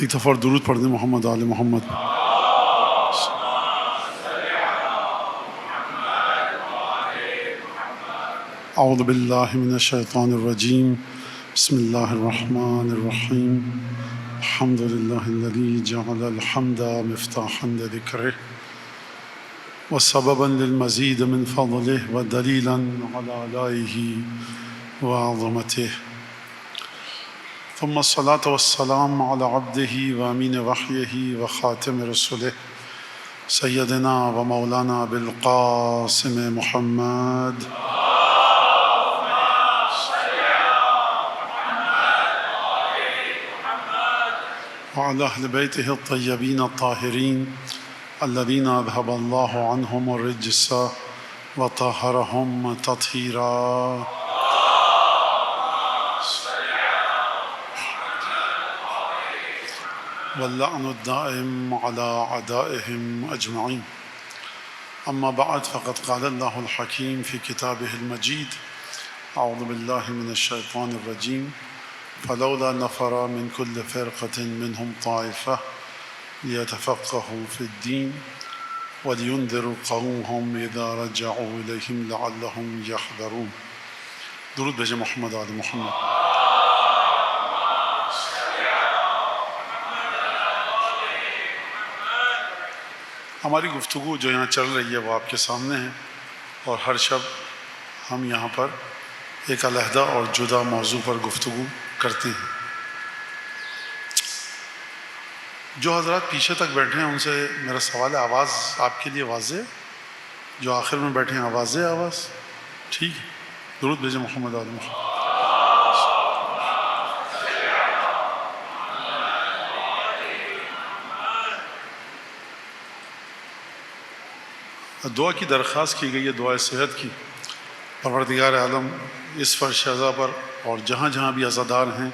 ایک دفعہ درود پڑھ دیں محمد آل محمد۔ اعوذ باللہ من الشیطان الرجیم، بسم اللہ الرحمن الرحیم۔ الحمد للہ الذی جعل الحمد مفتاحا لذکرہ وسببا للمزید من فضلہ ودلیلا علی آلائہ وعظمتہ، ثم الصلاة والسلام على عبده وامین وحیہ وخاتم رسلہ سیدنا و مولانا بالقاسم محمد وعلى اہل بیتہ الطیبین الطاہرین الذین اذهب اللہ عنہم الرجس وطہرہم تطہیرا۔ واللعن الدائم على أعدائهم أجمعين، أما بعد فقد قال الله الحكيم في كتابه المجيد: أعوذ بالله من الشيطان الرجيم، فلولا نفر من كل فرقة منهم طائفة ليتفقهوا في الدين ولينذروا قومهم إذا رجعوا إليهم لعلهم يحذرون۔ درود بھیجیں محمد آل محمد۔ ہماری گفتگو جو یہاں چل رہی ہے وہ آپ کے سامنے ہے، اور ہر شب ہم یہاں پر ایک علیحدہ اور جدا موضوع پر گفتگو کرتے ہیں۔ جو حضرات پیچھے تک بیٹھے ہیں ان سے میرا سوال ہے، آواز آپ کے لیے واضح ہے؟ جو آخر میں بیٹھے ہیں آواز ہے؟ آواز ٹھیک ہے؟ درود بھیجیں محمد آل محمد۔ دعا کی درخواست کی گئی ہے، دعائے صحت کی۔ پروردگار عالم اس فرش ازا پر اور جہاں جہاں بھی عزادار ہیں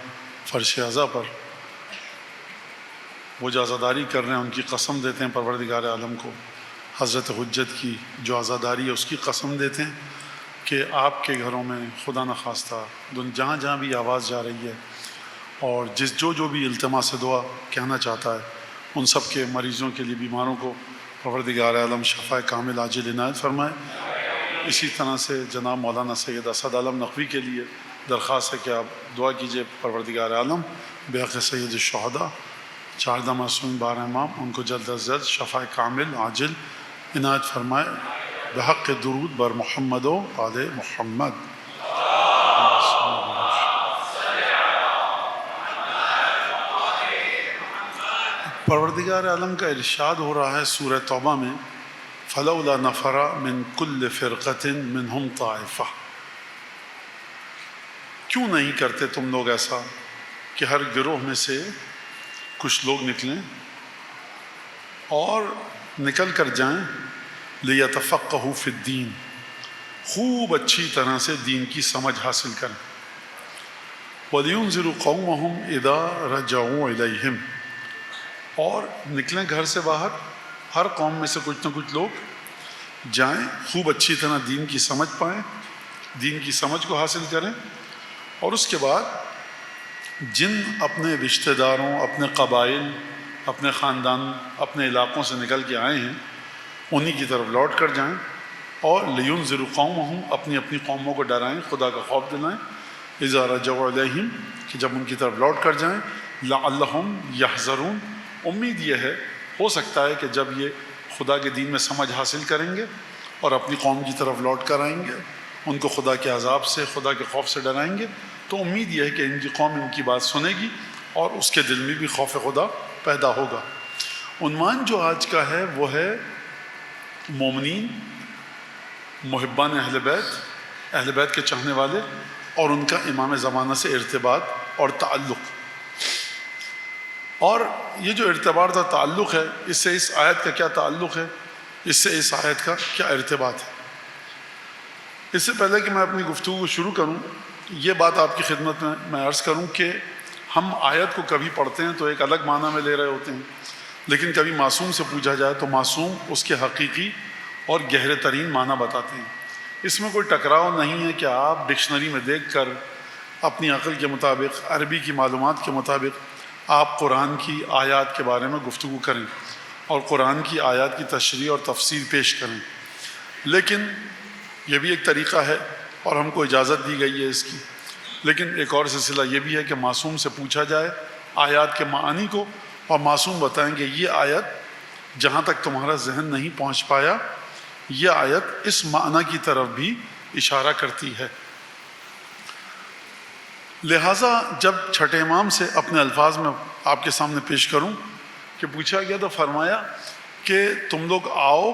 فرش ازا پر، وہ جو عزاداری کر رہے ہیں ان کی قسم دیتے ہیں پروردگار عالم کو، حضرت حجت کی جو عزاداری ہے اس کی قسم دیتے ہیں کہ آپ کے گھروں میں خدا نخواستہ جہاں جہاں بھی آواز جا رہی ہے اور جو بھی التماس دعا کہنا چاہتا ہے ان سب کے مریضوں کے لیے، بیماروں کو پروردگار عالم شفاء کامل عاجل عنایت فرمائے۔ اسی طرح سے جناب مولانا سید اسد عالم نقوی کے لیے درخواست ہے کہ آپ دعا کیجئے پروردگار عالم بحق سید الشہداء 14 معصوم 12 امام ان کو جلد از جلد شفاء کامل عاجل عنایت فرمائے، بحق درود بر محمد و آل محمد۔ پروردگار عالم کا ارشاد ہو رہا ہے سورہ توبہ میں، فلولا نفر من کل فرقۃ منہم طائفہ، کیوں نہیں کرتے تم لوگ ایسا کہ ہر گروہ میں سے کچھ لوگ نکلیں اور نکل کر جائیں، لیتفقہوا فی الدین، خوب اچھی طرح سے دین کی سمجھ حاصل کریں، وَلِيُنذِرُوا قَوْمَهُمْ إِذَا رَجَعُوا إِلَيْهِمْ، اور نکلیں گھر سے باہر، ہر قوم میں سے کچھ نہ کچھ لوگ جائیں، خوب اچھی طرح دین کی سمجھ پائیں، دین کی سمجھ کو حاصل کریں، اور اس کے بعد جن اپنے رشتہ داروں، اپنے قبائل، اپنے خاندان، اپنے علاقوں سے نکل کے آئے ہیں انہی کی طرف لوٹ کر جائیں، اور لِيُنذِرُوا قَوْمَهُمْ اپنی اپنی قوموں کو ڈرائیں، خدا کا خوف دلائیں، إِذَا رَجَعُوا إِلَيْهِمْ کہ جب ان کی طرف لوٹ کر جائیں، لَعَلَّهُمْ يَحْذَرُونَ، امید یہ ہے، ہو سکتا ہے کہ جب یہ خدا کے دین میں سمجھ حاصل کریں گے اور اپنی قوم کی طرف لوٹ کر آئیں گے، ان کو خدا کے عذاب سے، خدا کے خوف سے ڈرائیں گے، تو امید یہ ہے کہ ان کی قوم ان کی بات سنے گی اور اس کے دل میں بھی خوف خدا پیدا ہوگا۔ عنوان جو آج کا ہے وہ ہے مومنین، محبان اہل بیت، اہل بیت کے چاہنے والے، اور ان کا امام زمانہ سے ارتباط اور تعلق۔ اور یہ جو ارتباط اور تعلق ہے، اس سے اس آیت کا کیا تعلق ہے، اس سے اس آیت کا کیا ارتباط ہے؟ اس سے پہلے کہ میں اپنی گفتگو کو شروع کروں، یہ بات آپ کی خدمت میں عرض کروں کہ ہم آیت کو کبھی پڑھتے ہیں تو ایک الگ معنی میں لے رہے ہوتے ہیں، لیکن کبھی معصوم سے پوچھا جائے تو معصوم اس کے حقیقی اور گہرے ترین معنی بتاتے ہیں۔ اس میں کوئی ٹکراؤ نہیں ہے کہ آپ ڈکشنری میں دیکھ کر اپنی عقل کے مطابق، عربی کی معلومات کے مطابق آپ قرآن کی آیات کے بارے میں گفتگو کریں اور قرآن کی آیات کی تشریح اور تفسیر پیش کریں. لیکن یہ بھی ایک طریقہ ہے اور ہم کو اجازت دی گئی ہے اس کی. لیکن ایک اور سلسلہ یہ بھی ہے کہ معصوم سے پوچھا جائے آیات کے معانی کو، اور معصوم بتائیں کہ یہ آیت جہاں تک تمہارا ذہن نہیں پہنچ پایا، یہ آیت اس معنی کی طرف بھی اشارہ کرتی ہے. لہٰذا جب چھٹے امام سے اپنے الفاظ میں آپ کے سامنے پیش کروں کہ پوچھا گیا تو فرمایا کہ تم لوگ آؤ،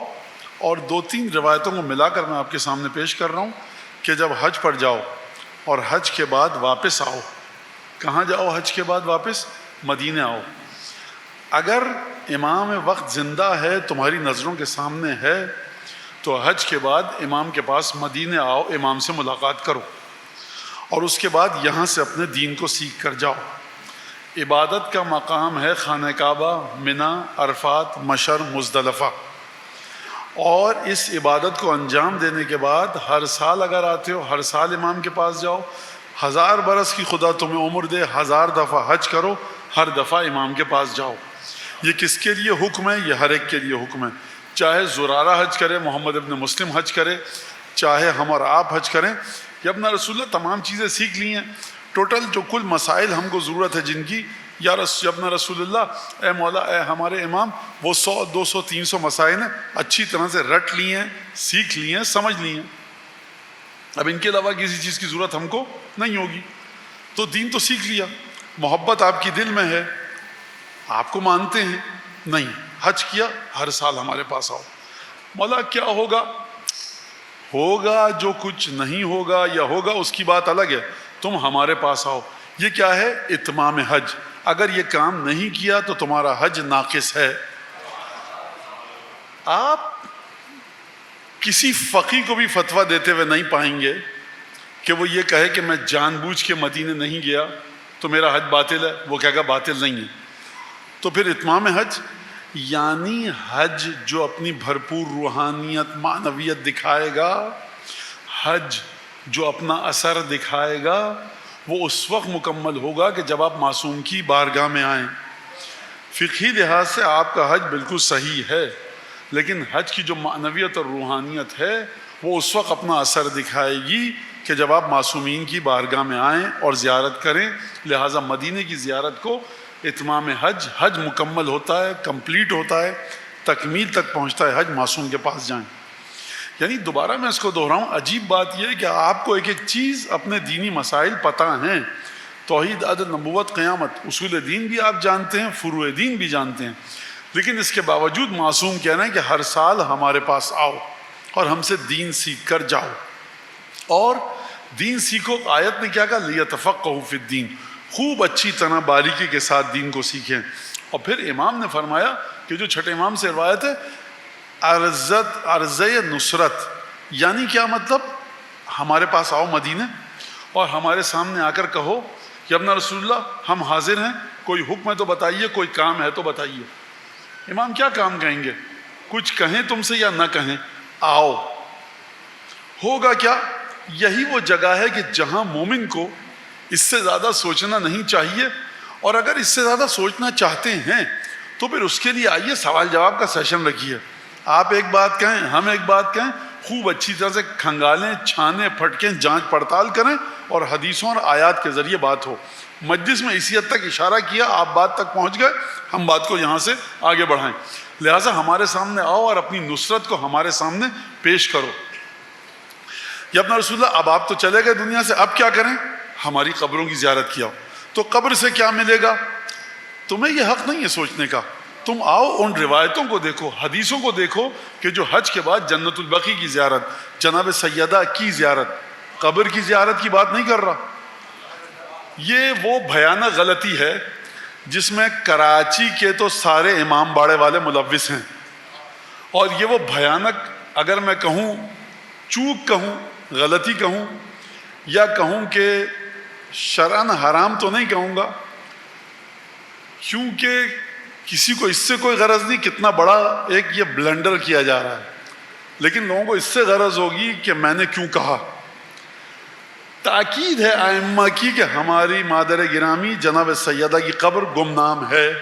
اور 2-3 روایتوں کو ملا کر میں آپ کے سامنے پیش کر رہا ہوں کہ جب حج پر جاؤ اور حج کے بعد واپس آؤ. کہاں جاؤ حج کے بعد واپس؟ مدینہ آؤ. اگر امام وقت زندہ ہے، تمہاری نظروں کے سامنے ہے، تو حج کے بعد امام کے پاس مدینہ آؤ، امام سے ملاقات کرو، اور اس کے بعد یہاں سے اپنے دین کو سیکھ کر جاؤ. عبادت کا مقام ہے خانہ کعبہ، منا، عرفات، مشر، مزدلفہ. اور اس عبادت کو انجام دینے کے بعد ہر سال اگر آتے ہو، ہر سال امام کے پاس جاؤ. 1000 برس کی خدا تمہیں عمر دے، 1000 دفعہ حج کرو، ہر دفعہ امام کے پاس جاؤ. یہ کس کے لیے حکم ہے؟ یہ ہر ایک کے لیے حکم ہے. چاہے زرارہ حج کرے، محمد ابن مسلم حج کرے، چاہے ہم اور آپ حج کریں. یہ اپنا رسول اللہ تمام چیزیں سیکھ لی ہیں. ٹوٹل جو کل مسائل ہم کو ضرورت ہے جن کی، یا اپنا رسول اللہ، اے مولا، اے ہمارے امام، وہ 100 200 300 مسائل ہیں، اچھی طرح سے رٹ لی ہیں، سیکھ لی ہیں، سمجھ لی ہیں. اب ان کے علاوہ کسی چیز کی ضرورت ہم کو نہیں ہوگی. تو دین تو سیکھ لیا، محبت آپ کی دل میں ہے، آپ کو مانتے ہیں، نہیں حج کیا، ہر سال ہمارے پاس آؤ. مولا کیا ہوگا؟ ہوگا جو کچھ نہیں ہوگا یا ہوگا اس کی بات الگ ہے، تم ہمارے پاس آؤ. یہ کیا ہے؟ اتمام حج. اگر یہ کام نہیں کیا تو تمہارا حج ناقص ہے. آپ کسی فقیہ کو بھی فتویٰ دیتے ہوئے نہیں پائیں گے کہ وہ یہ کہے کہ میں جان بوجھ کے مدینے نہیں گیا تو میرا حج باطل ہے. وہ کہے گا باطل نہیں ہے. تو پھر اتمام حج یعنی حج جو اپنی بھرپور روحانیت، معنویت دکھائے گا، حج جو اپنا اثر دکھائے گا، وہ اس وقت مکمل ہوگا کہ جب آپ معصوم کی بارگاہ میں آئیں. فقہی لحاظ سے آپ کا حج بالکل صحیح ہے، لیکن حج کی جو معنویت اور روحانیت ہے وہ اس وقت اپنا اثر دکھائے گی کہ جب آپ معصومین کی بارگاہ میں آئیں اور زیارت کریں. لہٰذا مدینے کی زیارت کو اتمام حج، حج مکمل ہوتا ہے، کمپلیٹ ہوتا ہے، تکمیل تک پہنچتا ہے حج معصوم کے پاس جائیں. یعنی دوبارہ میں اس کو دہراؤں، عجیب بات یہ ہے کہ آپ کو ایک ایک چیز اپنے دینی مسائل پتہ ہیں، توحید، عدل، نبوت، قیامت، اصول دین بھی آپ جانتے ہیں، فروع دین بھی جانتے ہیں، لیکن اس کے باوجود معصوم کہہ رہے ہیں کہ ہر سال ہمارے پاس آؤ اور ہم سے دین سیکھ کر جاؤ. اور دین سیکھو، آیت نے کیا کہا؟ لیتفقہوا فی الدین، خوب اچھی طرح باریکی کے ساتھ دین کو سیکھیں. اور پھر امام نے فرمایا کہ جو چھٹے امام سے روایت ہے، عرض نصرت، یعنی کیا مطلب؟ ہمارے پاس آؤ مدینہ اور ہمارے سامنے آ کر کہو کہ اپنا رسول اللہ ہم حاضر ہیں، کوئی حکم ہے تو بتائیے، کوئی کام ہے تو بتائیے. امام کیا کام کہیں گے؟ کچھ کہیں تم سے یا نہ کہیں، آؤ. ہوگا کیا؟ یہی وہ جگہ ہے کہ جہاں مومن کو اس سے زیادہ سوچنا نہیں چاہیے، اور اگر اس سے زیادہ سوچنا چاہتے ہیں تو پھر اس کے لیے آئیے سوال جواب کا سیشن رکھیے. آپ ایک بات کہیں، ہم ایک بات کہیں، خوب اچھی طرح سے کھنگالیں، چھانے، پھٹکیں، جانچ پڑتال کریں، اور حدیثوں اور آیات کے ذریعے بات ہو. مجلس میں اسی حد تک اشارہ کیا، آپ بات تک پہنچ گئے، ہم بات کو یہاں سے آگے بڑھائیں. لہٰذا ہمارے سامنے آؤ اور اپنی نصرت کو ہمارے سامنے پیش کرو. یا اپنا رسول اللہ اب آپ تو چلے گئے دنیا سے، اب کیا کریں؟ ہماری قبروں کی زیارت کیا. تو قبر سے کیا ملے گا؟ تمہیں یہ حق نہیں ہے سوچنے کا. تم آؤ، ان روایتوں کو دیکھو، حدیثوں کو دیکھو کہ جو حج کے بعد جنت البقیع کی زیارت، جناب سیدہ کی زیارت، قبر کی زیارت کی بات نہیں کر رہا. یہ وہ بھیانک غلطی ہے جس میں کراچی کے تو سارے امام باڑے والے ملوث ہیں. اور یہ وہ بھیانک، اگر میں کہوں چوک کہوں، غلطی کہوں، یا کہوں کہ شرعاً حرام تو نہیں کہوں گا، کیونکہ کسی کو اس سے کوئی غرض نہیں کتنا بڑا ایک یہ بلنڈر کیا جا رہا ہے، لیکن لوگوں کو اس سے غرض ہوگی کہ میں نے کیوں کہا. تاکید ہے ائمہ کی کہ ہماری مادر گرامی جناب سیدہ کی قبر گمنام ہے.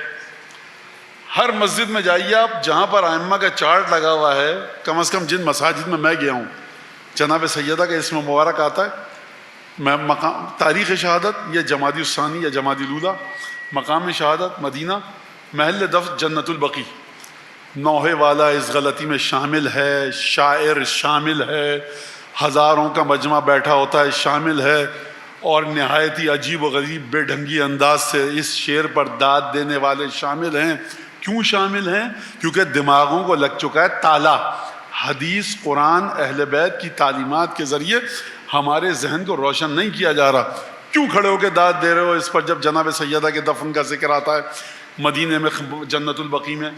ہر مسجد میں جائیے آپ, جہاں پر ائمہ کا چارٹ لگا ہوا ہے, کم از کم جن مساجد میں گیا ہوں, جناب سیدہ کا اسم مبارک آتا ہے. میں مقام تاریخ شہادت یا جمادی الثانی یا جمادی الاولیٰ, مقام شہادت مدینہ, محل دفن جنت البقیع. نوحے والا اس غلطی میں شامل ہے, شاعر شامل ہے, ہزاروں کا مجمع بیٹھا ہوتا ہے شامل ہے, اور نہایت ہی عجیب و غریب بے ڈھنگی انداز سے اس شعر پر داد دینے والے شامل ہیں. کیوں شامل ہیں؟ کیونکہ دماغوں کو لگ چکا ہے تالا. حدیث, قرآن, اہل بیت کی تعلیمات کے ذریعے ہمارے ذہن کو روشن نہیں کیا جا رہا. کیوں کھڑے ہو کے داد دے رہے ہو اس پر جب جناب سیدہ کے دفن کا ذکر آتا ہے مدینے میں جنت البقیع میں؟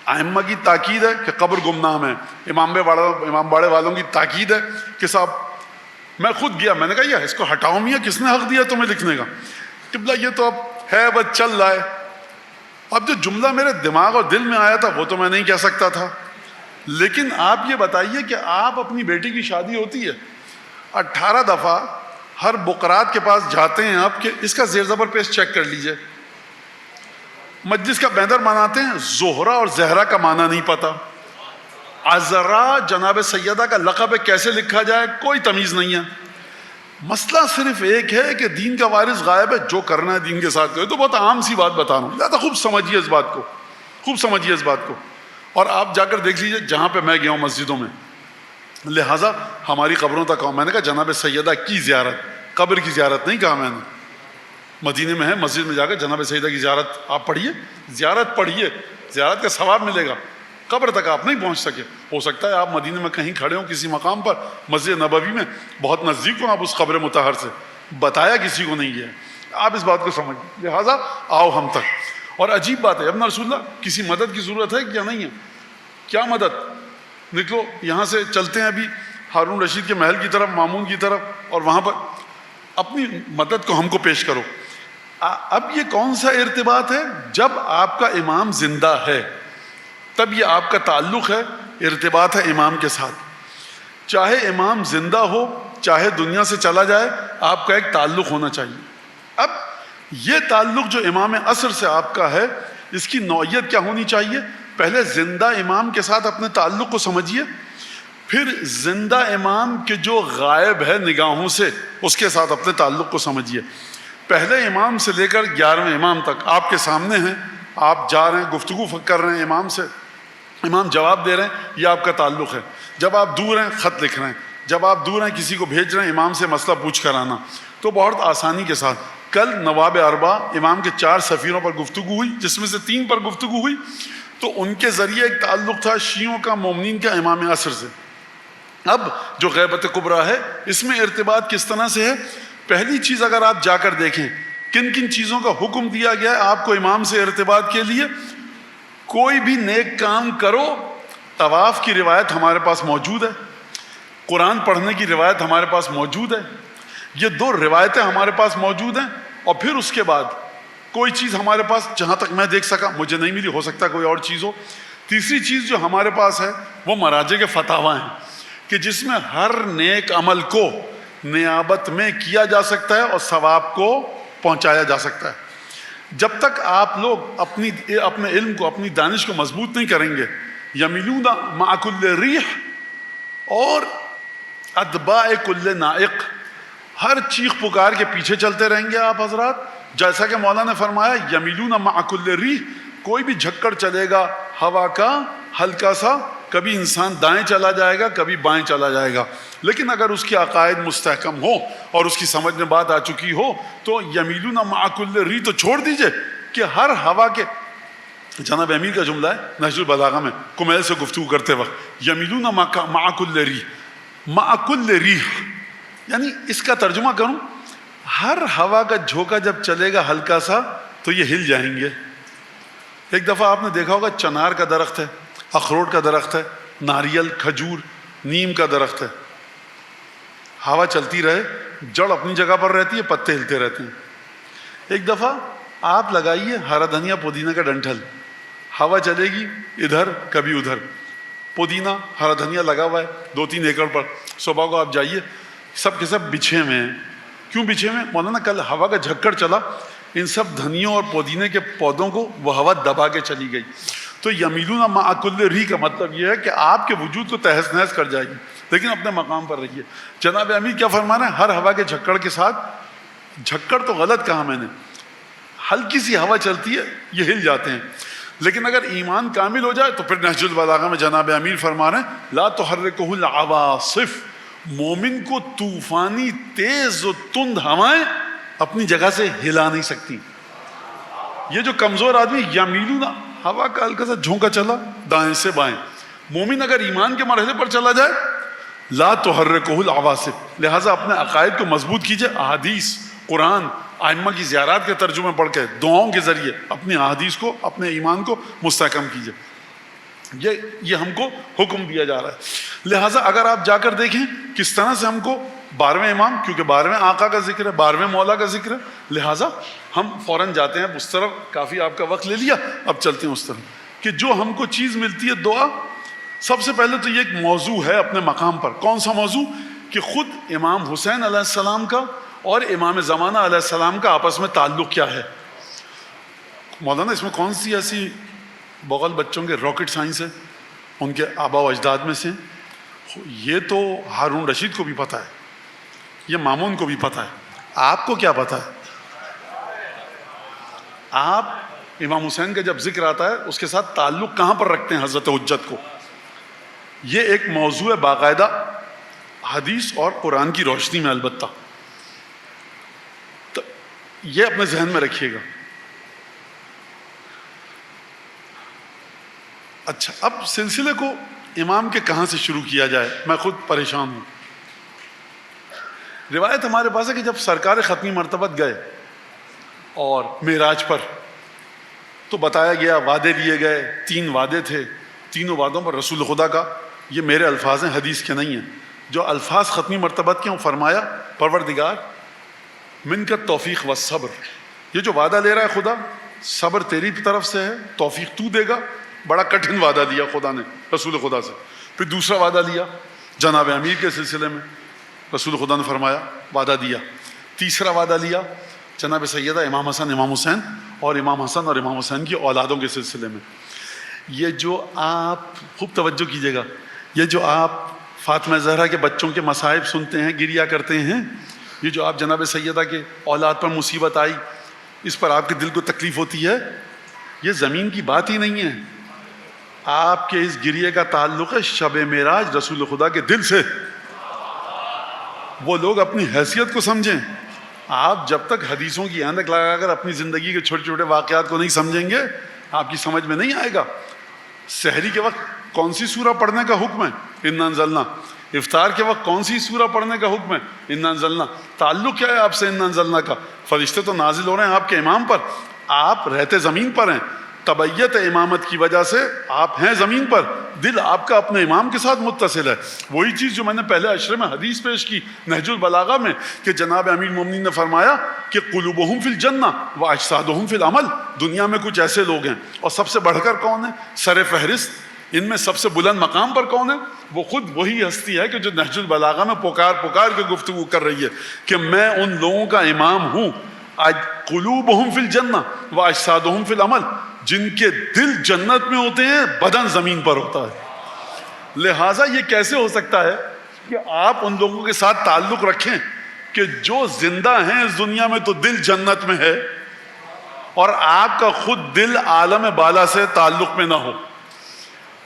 ائمہ کی تاکید ہے کہ قبر گمنام ہے. امام باڑے والوں کی تاکید ہے کہ صاحب, میں خود گیا, میں نے کہا یہ اس کو ہٹاؤ میاں, کس نے حق دیا تمہیں لکھنے کا؟ قبلہ یہ تو اب ہے, بس چل رہا ہے. اب جو جملہ میرے دماغ اور دل میں آیا تھا وہ تو میں نہیں کہہ سکتا تھا. لیکن آپ یہ بتائیے کہ آپ اپنی بیٹی کی شادی ہوتی ہے, 18 دفعہ ہر بقرات کے پاس جاتے ہیں آپ کہ اس کا زیر زبر پیش چیک کر لیجئے. مجلس کا بینر مناتے ہیں, زہرہ اور زہرہ کا معنی نہیں پتا. عذرا جناب سیدہ کا لقب ہے, کیسے لکھا جائے کوئی تمیز نہیں ہے. مسئلہ صرف ایک ہے کہ دین کا وارث غائب ہے, جو کرنا ہے دین کے ساتھ کرے. تو بہت عام سی بات بتا رہا ہوں, زیادہ خوب سمجھیے اس بات کو, خوب سمجھیے اس بات کو. اور آپ جا کر دیکھ لیجئے جہاں پہ میں گیا ہوں مسجدوں میں, لہٰذا ہماری قبروں تک آؤں. میں نے کہا جناب سیدہ کی زیارت, قبر کی زیارت نہیں کہا میں نے. مدینے میں ہے, مسجد میں جا کر جناب سیدہ کی زیارت آپ پڑھیے, زیارت پڑھیے, زیارت کا ثواب ملے گا. قبر تک آپ نہیں پہنچ سکے, ہو سکتا ہے آپ مدینے میں کہیں کھڑے ہوں کسی مقام پر, مسجد نبوی میں بہت نزدیک ہوں آپ اس قبر مطہر سے, بتایا کسی کو نہیں ہے. آپ اس بات کو سمجھیں, لہٰذا آؤ ہم تک. اور عجیب بات ہے, ابن رسول اللہ کسی مدد کی ضرورت ہے یا نہیں ہے؟ کیا مدد؟ نکلو یہاں سے چلتے ہیں ابھی ہارون رشید کے محل کی طرف, مامون کی طرف, اور وہاں پر اپنی مدد کو ہم کو پیش کرو. اب یہ کون سا ارتباط ہے؟ جب آپ کا امام زندہ ہے تب یہ آپ کا تعلق ہے, ارتباط ہے امام کے ساتھ. چاہے امام زندہ ہو چاہے دنیا سے چلا جائے, آپ کا ایک تعلق ہونا چاہیے. اب یہ تعلق جو امام عصر سے آپ کا ہے, اس کی نوعیت کیا ہونی چاہیے؟ پہلے زندہ امام کے ساتھ اپنے تعلق کو سمجھیے, پھر زندہ امام کے جو غائب ہے نگاہوں سے اس کے ساتھ اپنے تعلق کو سمجھیے. پہلے امام سے لے کر 11ویں امام تک آپ کے سامنے ہیں, آپ جا رہے ہیں, گفتگو کر رہے ہیں امام سے, امام جواب دے رہے ہیں, یہ آپ کا تعلق ہے. جب آپ دور ہیں خط لکھ رہے ہیں, جب آپ دور ہیں کسی کو بھیج رہے ہیں امام سے مسئلہ پوچھ کر آنا, تو بہت آسانی کے ساتھ. کل نواب اربعہ امام کے 4 سفیروں پر گفتگو ہوئی, جس میں سے 3 پر گفتگو ہوئی, تو ان کے ذریعے ایک تعلق تھا شیعوں کا مومنین کا امام عصر سے. اب جو غیبت کبریٰ ہے اس میں ارتباط کس طرح سے ہے؟ پہلی چیز اگر آپ جا کر دیکھیں کن کن چیزوں کا حکم دیا گیا ہے آپ کو امام سے ارتباط کے لیے. کوئی بھی نیک کام کرو, طواف کی روایت ہمارے پاس موجود ہے, قرآن پڑھنے کی روایت ہمارے پاس موجود ہے. یہ 2 روایتیں ہمارے پاس موجود ہیں. اور پھر اس کے بعد کوئی چیز ہمارے پاس جہاں تک میں دیکھ سکا مجھے نہیں ملی, ہو سکتا کوئی اور چیز ہو. تیسری چیز جو ہمارے پاس ہے وہ مراجع کے فتاوی ہیں کہ جس میں ہر نیک عمل کو نیابت میں کیا جا سکتا ہے اور ثواب کو پہنچایا جا سکتا ہے. جب تک آپ لوگ اپنے علم کو, اپنی دانش کو مضبوط نہیں کریں گے, یمیلون مع کل ریح اور اتباع کل نائق, ہر چیخ پکار کے پیچھے چلتے رہیں گے آپ حضرات. جیسا کہ مولانا نے فرمایا یمیلون مع کل ریح, کوئی بھی جھکڑ چلے گا ہوا کا ہلکا سا, کبھی انسان دائیں چلا جائے گا کبھی بائیں چلا جائے گا, لیکن اگر اس کی عقائد مستحکم ہو اور اس کی سمجھ میں بات آ چکی ہو تو یمیلون مع کل ریح تو چھوڑ دیجئے کہ ہر ہوا کے, جناب امیر کا جملہ ہے نہج البلاغہ میں کمیل سے گفتگو کرتے وقت, یمیلون مع کل ریح, مع کل ریح یعنی اس کا ترجمہ کروں, ہر ہوا کا جھونکا جب چلے گا ہلکا سا تو یہ ہل جائیں گے. ایک دفعہ آپ نے دیکھا ہوگا چنار کا درخت ہے, اخروٹ کا درخت ہے, ناریل, کھجور, نیم کا درخت ہے, ہوا چلتی رہے جڑ اپنی جگہ پر رہتی ہے, پتے ہلتے رہتے ہیں. ایک دفعہ آپ لگائیے ہرا دھنیا پودینہ کا ڈنٹھل, ہوا چلے گی ادھر کبھی ادھر, پودینہ ہرا دھنیا لگا ہوا ہے 2-3 ایکڑ پر, صبح کو آپ جائیے سب کے سب بچھے ہوئے ہیں, کیوں بچھے ہوئے؟ مولانا کل ہوا کا جھکڑ چلا، ان سب دھنیوں اور پودینے کے پودوں کو وہ ہوا دبا کے چلی گئی. تو یمیلون مع کل ریح کا مطلب یہ ہے کہ آپ کے وجود کو تہس نہس کر جائے گی، لیکن اپنے مقام پر رہیے. جناب امیر کیا فرما رہے ہیں؟ ہر ہوا کے جھکڑ کے ساتھ، جھکڑ تو غلط کہا میں نے، ہلکی سی ہوا چلتی ہے یہ ہل جاتے ہیں. لیکن اگر ایمان کامل ہو جائے تو پھر نہج البلاغہ میں جناب امیر فرما رہے ہیں لا تحرکہ العواصف، مومن کو طوفانی تیز و تند ہوائیں اپنی جگہ سے ہلا نہیں سکتی. یہ جو کمزور آدمی یمیلون، ہوا کا ہلکا سا جھونکا چلا دائیں سے بائیں. مومن اگر ایمان کے مرحلے پر چلا جائے لا تحرکہ العواصف، لہٰذا اپنے عقائد کو مضبوط کیجئے. احادیث، قرآن، ائمہ کی زیارات کے ترجمے پڑھ کے، دعاؤں کے ذریعے اپنی احادیث کو، اپنے ایمان کو مستحکم کیجئے. یہ ہم کو حکم دیا جا رہا ہے. لہٰذا اگر آپ جا کر دیکھیں کس طرح سے ہم کو 12ویں امام، کیونکہ 12ویں آقا کا ذکر ہے، 12ویں مولا کا ذکر ہے، لہٰذا ہم فوراً جاتے ہیں اس طرف. کافی آپ کا وقت لے لیا، اب چلتے ہیں اس طرف کہ جو ہم کو چیز ملتی ہے دعا. سب سے پہلے تو یہ ایک موضوع ہے اپنے مقام پر. کون سا موضوع؟ کہ خود امام حسین علیہ السلام کا اور امام زمانہ علیہ السلام کا آپس میں تعلق کیا ہے. مولانا اس میں کون سی ایسی بغل بچوں کے راکٹ سائنس ہے ان کے آبا و اجداد میں سے؟ یہ تو ہارون رشید کو بھی پتہ ہے، یہ مامون کو بھی پتہ ہے، آپ کو کیا پتہ ہے؟ آپ امام حسین کا جب ذکر آتا ہے اس کے ساتھ تعلق کہاں پر رکھتے ہیں حضرت حجت کو؟ یہ ایک موضوع ہے باقاعدہ حدیث اور قرآن کی روشنی میں. البتہ تو یہ اپنے ذہن میں رکھیے گا. اچھا، اب سلسلے کو امام کے کہاں سے شروع کیا جائے، میں خود پریشان ہوں. روایت ہمارے پاس ہے کہ جب سرکار ختمی مرتبت گئے اور معراج پر تو بتایا گیا، وعدے لیے گئے، 3 وعدے تھے. تینوں وعدوں پر رسول خدا کا، یہ میرے الفاظ ہیں، حدیث کے نہیں ہیں، جو الفاظ ختمی مرتبت کے ہوں، فرمایا پروردگار من کا توفیق و صبر. یہ جو وعدہ لے رہا ہے خدا، صبر تیری طرف سے ہے، توفیق تو دے گا. بڑا کٹھن وعدہ دیا خدا نے رسول خدا سے. پھر دوسرا وعدہ لیا جناب امیر کے سلسلے میں، رسول خدا نے فرمایا وعدہ دیا. تیسرا وعدہ لیا جناب سیدہ امام حسن امام حسین اور امام حسن اور امام حسین کی اولادوں کے سلسلے میں. یہ جو آپ خوب توجہ کیجیے گا، یہ جو آپ فاطمہ زہرا کے بچوں کے مصائب سنتے ہیں، گریا کرتے ہیں، یہ جو آپ جناب سیدہ کے اولاد پر مصیبت آئی اس پر آپ کے دل کو تکلیف ہوتی ہے، یہ زمین کی بات ہی نہیں ہے. آپ کے اس گریے کا تعلق ہے شب معراج رسول خدا کے دل سے. وہ لوگ اپنی حیثیت کو سمجھیں. آپ جب تک حدیثوں کی ایندک لگا کر اپنی زندگی کے چھوٹے چھوٹے واقعات کو نہیں سمجھیں گے آپ کی سمجھ میں نہیں آئے گا. سحری کے وقت کون سی سورہ پڑھنے کا حکم ہے؟ انا انزلنا. افطار کے وقت کون سی سورہ پڑھنے کا حکم ہے؟ انا انزلنا. تعلق کیا ہے آپ سے انا انزلنا کا؟ فرشتے تو نازل ہو رہے ہیں آپ کے امام پر، آپ رہتے زمین پر ہیں، طبعیت امامت کی وجہ سے آپ ہیں زمین پر، دل آپ کا اپنے امام کے ساتھ متصل ہے. وہی چیز جو میں نے پہلے عشرے میں حدیث پیش کی نہج البلاغہ میں کہ جناب امیر المومنین نے فرمایا کہ قلوبہم فی الجنہ و اجسادہم فی العمل. دنیا میں کچھ ایسے لوگ ہیں، اور سب سے بڑھ کر کون ہے سر فہرست، ان میں سب سے بلند مقام پر کون ہے؟ وہ خود وہی ہستی ہے کہ جو نہج البلاغہ میں پکار پکار کے گفتگو کر رہی ہے کہ میں ان لوگوں کا امام ہوں قلوبہم فی الجنہ و اجسادہم فی العمل، جن کے دل جنت میں ہوتے ہیں، بدن زمین پر ہوتا ہے. لہٰذا یہ کیسے ہو سکتا ہے کہ آپ ان لوگوں کے ساتھ تعلق رکھیں کہ جو زندہ ہیں اس دنیا میں تو دل جنت میں ہے، اور آپ کا خود دل عالم بالا سے تعلق میں نہ ہو.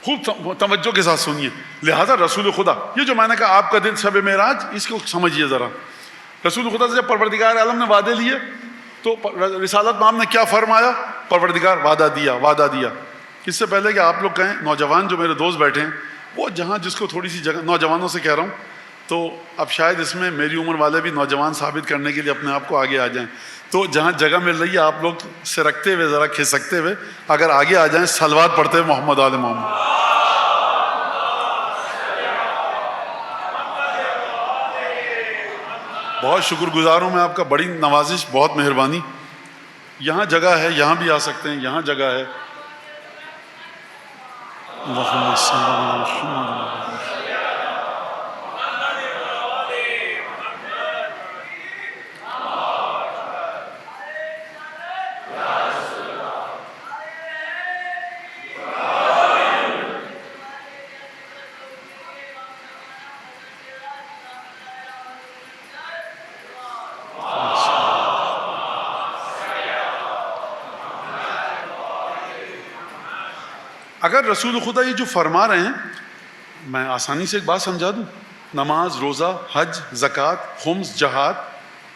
خوب توجہ کے ساتھ سنیے. لہٰذا رسول خدا، یہ جو میں نے کہا آپ کا دل شب معراج، اس کو سمجھیے ذرا. رسول خدا سے جب پروردگار عالم نے وعدے لیے تو رسالت مام نے کیا فرمایا؟ پروردگار وعدہ دیا وعدہ دیا. اس سے پہلے کہ آپ لوگ کہیں، نوجوان جو میرے دوست بیٹھے ہیں وہ جہاں جس کو تھوڑی سی جگہ، نوجوانوں سے کہہ رہا ہوں، تو اب شاید اس میں میری عمر والے بھی نوجوان ثابت کرنے کے لیے اپنے آپ کو آگے آ جائیں. تو جہاں جگہ مل رہی ہے آپ لوگ سے رکھتے ہوئے، ذرا کھسکتے ہوئے اگر آگے آ جائیں، صلوات پڑھتے ہوئے محمد آل محمد. بہت شکر گزار ہوں میں آپ کا، بڑی نوازش، بہت مہربانی. یہاں جگہ ہے، یہاں بھی آ سکتے ہیں، یہاں جگہ ہے. اگر رسول خدا یہ جو فرما رہے ہیں، میں آسانی سے ایک بات سمجھا دوں، نماز، روزہ، حج، زکوٰۃ، خمس، جہاد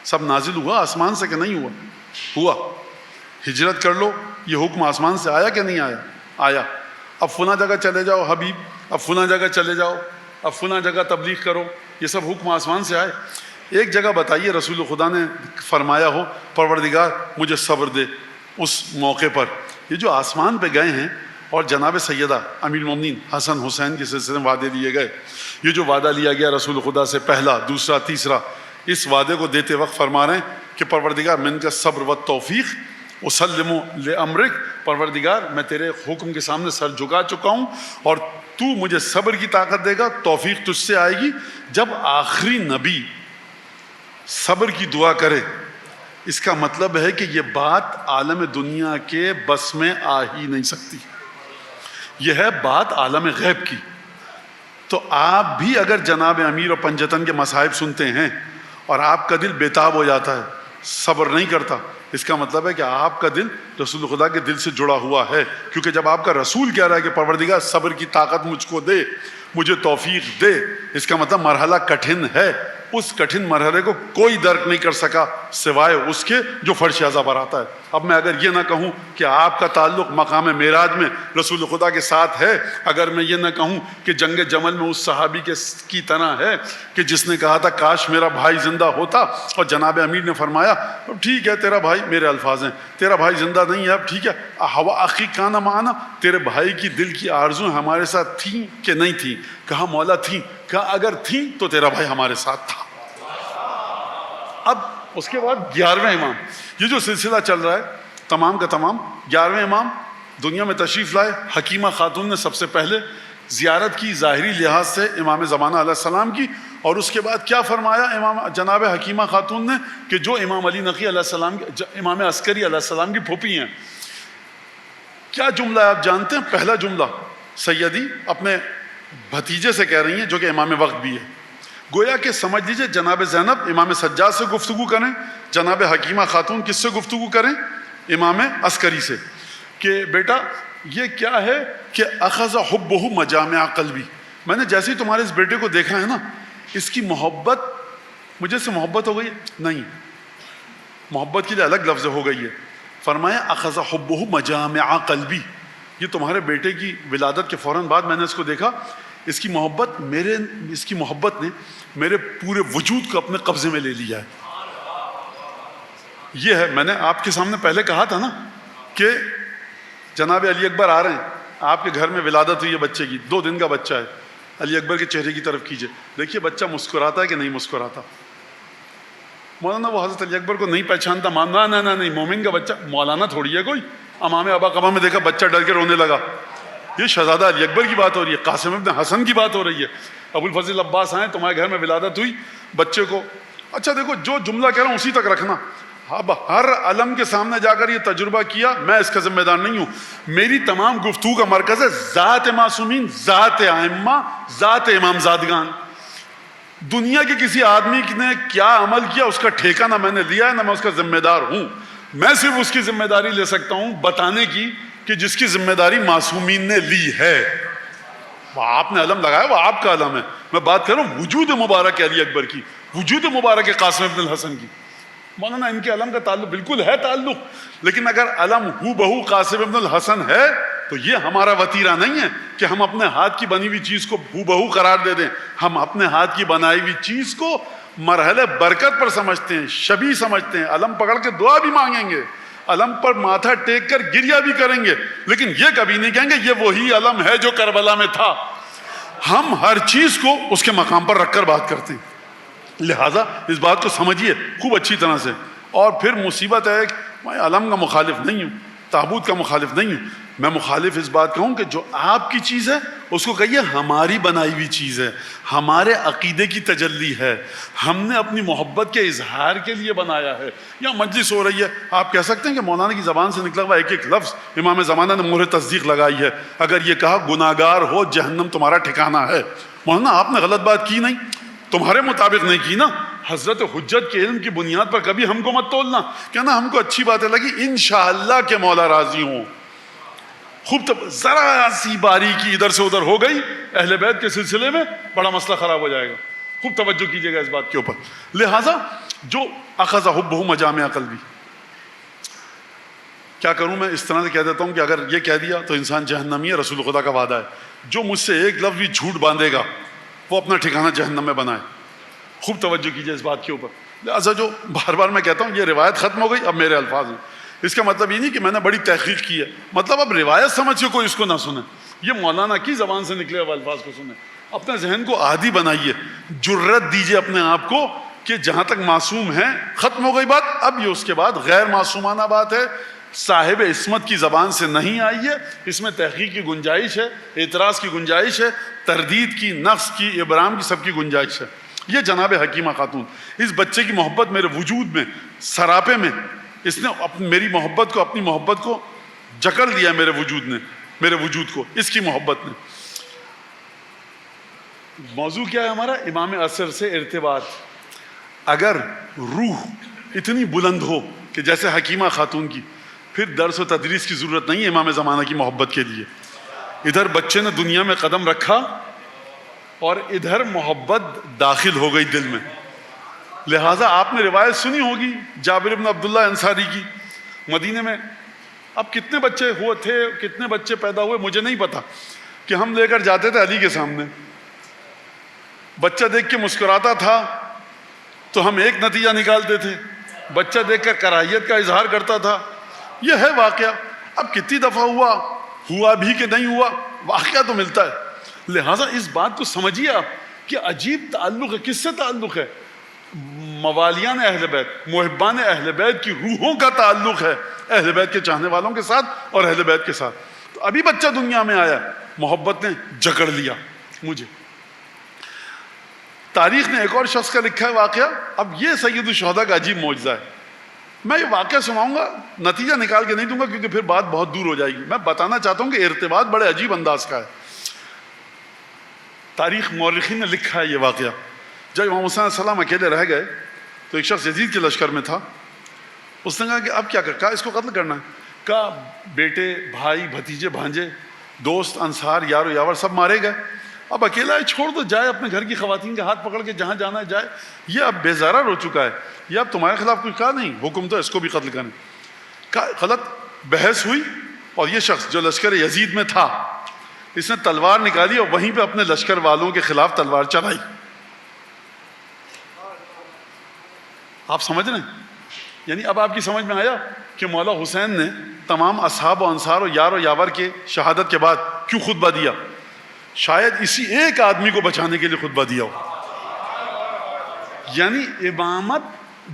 سب نازل ہوا آسمان سے کہ نہیں ہوا؟ ہوا۔ ہجرت کر لو، یہ حکم آسمان سے آیا کہ نہیں آیا؟ آیا۔ اب فلاں جگہ چلے جاؤ حبیب، اب فلاں جگہ چلے جاؤ، اب فلاں جگہ تبلیغ کرو، یہ سب حکم آسمان سے آئے؟ ایک جگہ بتائیے رسول خدا نے فرمایا ہو پروردگار مجھے صبر دے اس موقع پر؟ یہ جو آسمان پہ گئے ہیں اور جناب سیدہ امیر المومنین حسن حسین کے سلسلے میں وعدے لیے گئے، یہ جو وعدہ لیا گیا رسول خدا سے پہلا، دوسرا، تیسرا، اس وعدے کو دیتے وقت فرما رہے ہیں کہ پروردگار من کا صبر و توفیق اسلم لامرک، پروردگار میں تیرے حکم کے سامنے سر جھکا چکا ہوں اور تو مجھے صبر کی طاقت دے گا، توفیق تجھ سے آئے گی۔ جب آخری نبی صبر کی دعا کرے، اس کا مطلب ہے کہ یہ بات عالم دنیا کے بس میں آ ہی نہیں سکتی، یہ ہے بات عالم غیب کی۔ تو آپ بھی اگر جناب امیر اور پنجتن کے مصائب سنتے ہیں اور آپ کا دل بےتاب ہو جاتا ہے، صبر نہیں کرتا، اس کا مطلب ہے کہ آپ کا دل رسول خدا کے دل سے جڑا ہوا ہے، کیونکہ جب آپ کا رسول کہہ رہا ہے کہ پروردگار صبر کی طاقت مجھ کو دے، مجھے توفیق دے، اس کا مطلب مرحلہ کٹھن ہے۔ اس کٹھن مرحلے کو کوئی درک نہیں کر سکا سوائے اس کے جو فرش اعظم پر آتا ہے۔ اب میں اگر یہ نہ کہوں کہ آپ کا تعلق مقام معراج میں رسول خدا کے ساتھ ہے، اگر میں یہ نہ کہوں کہ جنگ جمل میں اس صحابی کی طرح ہے کہ جس نے کہا تھا کاش میرا بھائی زندہ ہوتا، اور جناب امیر نے فرمایا ٹھیک ہے تیرا بھائی، میرے الفاظ ہیں، تیرا بھائی زندہ نہیں ہے اب ٹھیک ہے، ہوا آخی کانا معانا، تیرے بھائی کی دل کی آرزویں ہمارے ساتھ تھیں کہ نہیں تھیں؟ کہا مولا تھیں۔ کہا اگر تھیں تو تیرا بھائی ہمارے ساتھ تھا۔ اب اس کے بعد 11ویں امام، یہ جو سلسلہ چل رہا ہے تمام کا تمام، 11ویں امام دنیا میں تشریف لائے۔ حکیمہ خاتون نے سب سے پہلے زیارت کی ظاہری لحاظ سے امام زمانہ علیہ السلام کی، اور اس کے بعد کیا فرمایا امام جناب حکیمہ خاتون نے کہ جو امام علی نقی علیہ السلام، امام عسکری علیہ السلام کی پھوپھی ہیں۔ کیا جملہ ہے آپ جانتے ہیں؟ پہلا جملہ سیدی اپنے بھتیجے سے کہہ رہی ہیں جو کہ امام وقت بھی ہے، گویا کہ سمجھ لیجئے جناب زینب امام سجاد سے گفتگو کریں، جناب حکیمہ خاتون کس سے گفتگو کریں؟ امام عسکری سے، کہ بیٹا یہ کیا ہے کہ اخذ حبہ مجامع قلبی، میں نے جیسے ہی تمہارے اس بیٹے کو دیکھا ہے نا، اس کی محبت، مجھے سے محبت ہو گئی نہیں، محبت کے لیے الگ لفظ ہو گئی ہے، فرمایا اخذ حبہ مجامع قلبی، یہ تمہارے بیٹے کی ولادت کے فوراً بعد میں نے اس کو دیکھا، اس کی محبت نے میرے پورے وجود کو اپنے قبضے میں لے لیا ہے۔ یہ ہے، میں نے آپ کے سامنے پہلے کہا تھا نا کہ جناب علی اکبر آ رہے ہیں، آپ کے گھر میں ولادت ہوئی ہے بچے کی، 2 دن کا بچہ ہے، علی اکبر کے چہرے کی طرف کیجئے، دیکھیے بچہ مسکراتا ہے کہ نہیں مسکراتا؟ مولانا وہ حضرت علی اکبر کو نہیں پہچانتا، ماننا نہیں، مومن کا بچہ، مولانا تھوڑی ہے کوئی، امام ابا قبا میں دیکھا بچہ ڈر کے رونے لگا، یہ شہزادہ علی اکبر کی بات ہو رہی ہے، قاسم ابن حسن کی بات ہو رہی ہے، ابو الفضل عباس آئے تمہارے گھر میں ولادت ہوئی بچے کو، اچھا دیکھو جو جملہ کہہ رہا ہوں اسی تک رکھنا، اب ہر علم کے سامنے جا کر یہ تجربہ کیا، میں اس کا ذمہ دار نہیں ہوں، میری تمام گفتگو کا مرکز ہے ذات معصومین، ذات ائمہ، ذات امام زادگان۔ دنیا کے کسی آدمی نے کیا عمل کیا اس کا ٹھیکہ نہ میں نے لیا ہے نہ میں اس کا ذمہ دار ہوں، میں صرف اس کی ذمہ داری لے سکتا ہوں بتانے کی کہ جس کی ذمہ داری معصومین نے لی ہے، وہ آپ نے علم لگایا، وہ آپ کا علم ہے، میں بات کر رہا ہوں وجود مبارک علی اکبر کی، وجود مبارک قاسم ابن الحسن کی۔ مولانا ان کے علم کا تعلق بالکل ہے تعلق، لیکن اگر علم ہو بہو قاسم ابن الحسن ہے تو یہ ہمارا وتیرہ نہیں ہے کہ ہم اپنے ہاتھ کی بنی ہوئی چیز کو ہو بہو قرار دے دیں، ہم اپنے ہاتھ کی بنائی ہوئی چیز کو مرحلے برکت پر سمجھتے ہیں، شبیہ سمجھتے ہیں، علم پکڑ کے دعا بھی مانگیں گے، علم پر ماتھا ٹیک کر گریہ بھی کریں گے، لیکن یہ کبھی نہیں کہیں گے یہ وہی علم ہے جو کربلا میں تھا۔ ہم ہر چیز کو اس کے مقام پر رکھ کر بات کرتے ہیں، لہٰذا اس بات کو سمجھیے خوب اچھی طرح سے۔ اور پھر مصیبت ہے کہ میں علم کا مخالف نہیں ہوں، تابوت کا مخالف نہیں ہوں، میں مخالف اس بات کا ہوں کہ جو آپ کی چیز ہے اس کو کہیے ہماری بنائی ہوئی چیز ہے، ہمارے عقیدے کی تجلی ہے، ہم نے اپنی محبت کے اظہار کے لیے بنایا ہے۔ یا مجلس ہو رہی ہے، آپ کہہ سکتے ہیں کہ مولانا کی زبان سے نکلا ہوا ایک ایک لفظ امام زمانہ نے مہر تصدیق لگائی ہے، اگر یہ کہا گناہگار ہو جہنم تمہارا ٹھکانہ ہے، مولانا آپ نے غلط بات کی نہیں، تمہارے مطابق نہیں کی نا، حضرت حجت کے علم کی بنیاد پر کبھی ہم کو مت تولنا، کہنا ہم کو اچھی باتیں لگی انشاءاللہ کہ مولا راضی ہوں، خوب ذرا سی باریکی ادھر سے ادھر ہو گئی اہل بیت کے سلسلے میں بڑا مسئلہ خراب ہو جائے گا. خوب توجہ کیجیے گا اس بات کے اوپر. لہٰذا جو اخذ حبہ مجامع قلبی، کیا کروں میں اس طرح سے کہہ دیتا ہوں کہ اگر یہ کہہ دیا تو انسان جہنمی ہے. رسول خدا کا وعدہ ہے جو مجھ سے ایک لفظ بھی جھوٹ باندھے گا وہ اپنا ٹھکانہ جہنم میں بنائے. خوب توجہ کیجیے اس بات کے اوپر. لہٰذا جو بار بار میں کہتا ہوں یہ روایت ختم ہو گئی، اب میرے الفاظ ہیں. اس کا مطلب یہ نہیں کہ میں نے بڑی تحقیق کی ہے، مطلب اب روایت سمجھ کے کوئی اس کو نہ سنے، یہ مولانا کی زبان سے نکلے ہوئے الفاظ کو سنیں. اپنے ذہن کو عادی بنائیے، جرت دیجیے اپنے آپ کو کہ جہاں تک معصوم ہیں ختم ہو گئی بات. اب یہ اس کے بعد غیر معصومانہ بات ہے، صاحب عصمت کی زبان سے نہیں آئی ہے، اس میں تحقیق کی گنجائش ہے، اعتراض کی گنجائش ہے، تردید کی، نقص کی، ابرام کی، سب کی گنجائش ہے. یہ جناب حکیمہ خاتون، اس بچے کی محبت میرے وجود میں، سراپے میں، اس نے میری محبت کو، اپنی محبت کو جکڑ لیا میرے وجود نے، میرے وجود کو اس کی محبت نے. موضوع کیا ہے ہمارا؟ امام عصر سے ارتباط. اگر روح اتنی بلند ہو کہ جیسے حکیمہ خاتون کی، پھر درس و تدریس کی ضرورت نہیں ہے امام زمانہ کی محبت کے لیے. ادھر بچے نے دنیا میں قدم رکھا اور ادھر محبت داخل ہو گئی دل میں. لہٰذا آپ نے روایت سنی ہوگی جابر بن عبداللہ انصاری کی، مدینے میں اب کتنے بچے ہوئے تھے، کتنے بچے پیدا ہوئے مجھے نہیں پتا، کہ ہم لے کر جاتے تھے علی کے سامنے. بچہ دیکھ کے مسکراتا تھا تو ہم ایک نتیجہ نکالتے تھے، بچہ دیکھ کر کراہیت کا اظہار کرتا تھا. یہ ہے واقعہ. اب کتنی دفعہ ہوا بھی کہ نہیں ہوا، واقعہ تو ملتا ہے. لہٰذا اس بات کو سمجھیے آپ کہ عجیب تعلق ہے. کس سے تعلق ہے؟ موالیان اہل بیت، محبان اہل بیت کی روحوں کا تعلق ہے اہل بیت کے چاہنے والوں کے ساتھ اور اہل بیت کے ساتھ. تو ابھی بچہ دنیا میں آیا، محبت نے جکڑ لیا مجھے. تاریخ نے ایک اور شخص کا لکھا ہے واقعہ. اب یہ سید الشہداء کا عجیب معجزہ ہے. میں یہ واقعہ سناؤں گا، نتیجہ نکال کے نہیں دوں گا کیونکہ پھر بات بہت دور ہو جائے گی. میں بتانا چاہتا ہوں کہ ارتباط بڑے عجیب انداز کا ہے. تاریخ مورخین نے لکھا ہے یہ واقعہ. جب امام حسین علیہ السلام اکیلے رہ گئے تو ایک شخص یزید کے لشکر میں تھا. اس نے کہا کہ اب کیا کر، کہا اس کو قتل کرنا ہے. کہا بیٹے، بھائی، بھتیجے، بھانجے، دوست، انصار، یار و یاور سب مارے گئے، اب اکیلا ہے، چھوڑ دو، جائے اپنے گھر کی خواتین کے ہاتھ پکڑ کے جہاں جانا ہے جائے. یہ اب بے ضرر ہو چکا ہے، یہ اب تمہارے خلاف کچھ کہا نہیں، حکم تو اس کو بھی قتل کرنے. کہا غلط بحث ہوئی اور یہ شخص جو لشکر یزید میں تھا اس نے تلوار نکالی اور وہیں پہ اپنے لشکر والوں کے خلاف تلوار چلائی. آپ سمجھ رہے ہیں؟ یعنی اب آپ کی سمجھ میں آیا کہ مولا حسین نے تمام اصحاب و انصار و یار و یاور کے شہادت کے بعد کیوں خطبہ دیا؟ شاید اسی ایک آدمی کو بچانے کے لیے خطبہ دیا ہو. یعنی امامت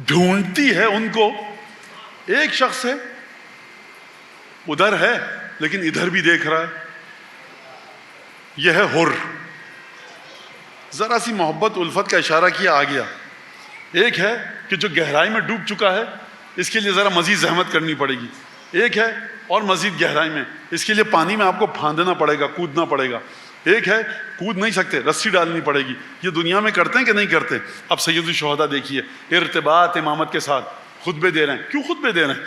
ڈھونڈتی ہے ان کو. ایک شخص ہے ادھر ہے لیکن ادھر بھی دیکھ رہا ہے، یہ ہے حر. ذرا سی محبت الفت کا اشارہ کیا آ گیا. ایک ہے کہ جو گہرائی میں ڈوب چکا ہے، اس کے لیے ذرا مزید زحمت کرنی پڑے گی. ایک ہے اور مزید گہرائی میں، اس کے لیے پانی میں آپ کو پھاندنا پڑے گا، کودنا پڑے گا. ایک ہے کود نہیں سکتے، رسی ڈالنی پڑے گی. یہ دنیا میں کرتے ہیں کہ نہیں کرتے؟ اب سید الشہداء دیکھیے، ارتباط امامت کے ساتھ خطبے دے رہے ہیں. کیوں خطبے دے رہے ہیں؟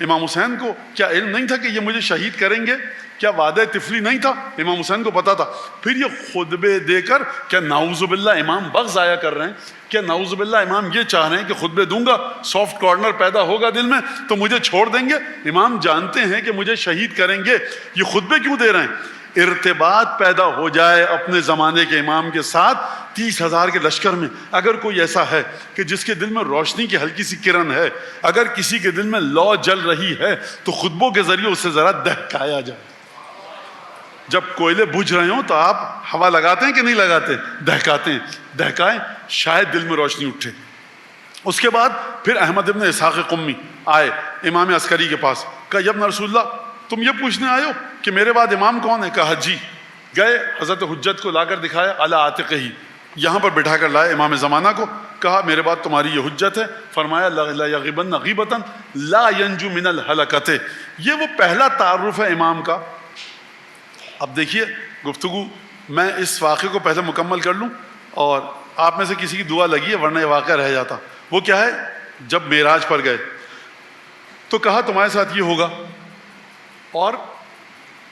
امام حسین کو کیا علم نہیں تھا کہ یہ مجھے شہید کریں گے؟ کیا وعدہ طفلی نہیں تھا؟ امام حسین کو پتا تھا. پھر یہ خطبے دے کر کیا نعوذ باللہ امام وقت ضائع کر رہے ہیں؟ کیا نعوذ باللہ امام یہ چاہ رہے ہیں کہ خطبے دوں گا، سافٹ کارنر پیدا ہوگا دل میں تو مجھے چھوڑ دیں گے؟ امام جانتے ہیں کہ مجھے شہید کریں گے. یہ خطبے کیوں دے رہے ہیں؟ ارتباط پیدا ہو جائے اپنے زمانے کے امام کے ساتھ. 30,000 کے لشکر میں اگر کوئی ایسا ہے کہ جس کے دل میں روشنی کی ہلکی سی کرن ہے، اگر کسی کے دل میں لو جل رہی ہے تو خطبوں کے ذریعے اسے ذرا دہکایا جائے. جب کوئلے بجھ رہے ہوں تو آپ ہوا لگاتے ہیں کہ نہیں لگاتے؟ دہکاتے ہیں. دہکائیں، شاید دل میں روشنی اٹھے. اس کے بعد پھر احمد ابن اسحاق قمی آئے امام عسکری کے پاس. کہا یا ابن رسول اللہ، تم یہ پوچھنے آئے ہو کہ میرے بعد امام کون ہے؟ کہا جی. گئے حضرت حجت کو لا کر دکھایا، علی عاتقہ ہی، یہاں پر بٹھا کر لائے امام زمانہ کو. کہا میرے بعد تمہاری یہ حجت ہے. فرمایا لا یغیبن غیبۃ لا ینجو من الہلکۃ. یہ وہ پہلا تعارف ہے امام کا. اب دیکھیے گفتگو، میں اس واقعے کو پہلے مکمل کر لوں اور آپ میں سے کسی کی دعا لگی ہے ورنہ یہ واقعہ رہ جاتا. وہ کیا ہے؟ جب معراج پر گئے تو کہا تمہارے ساتھ یہ ہوگا اور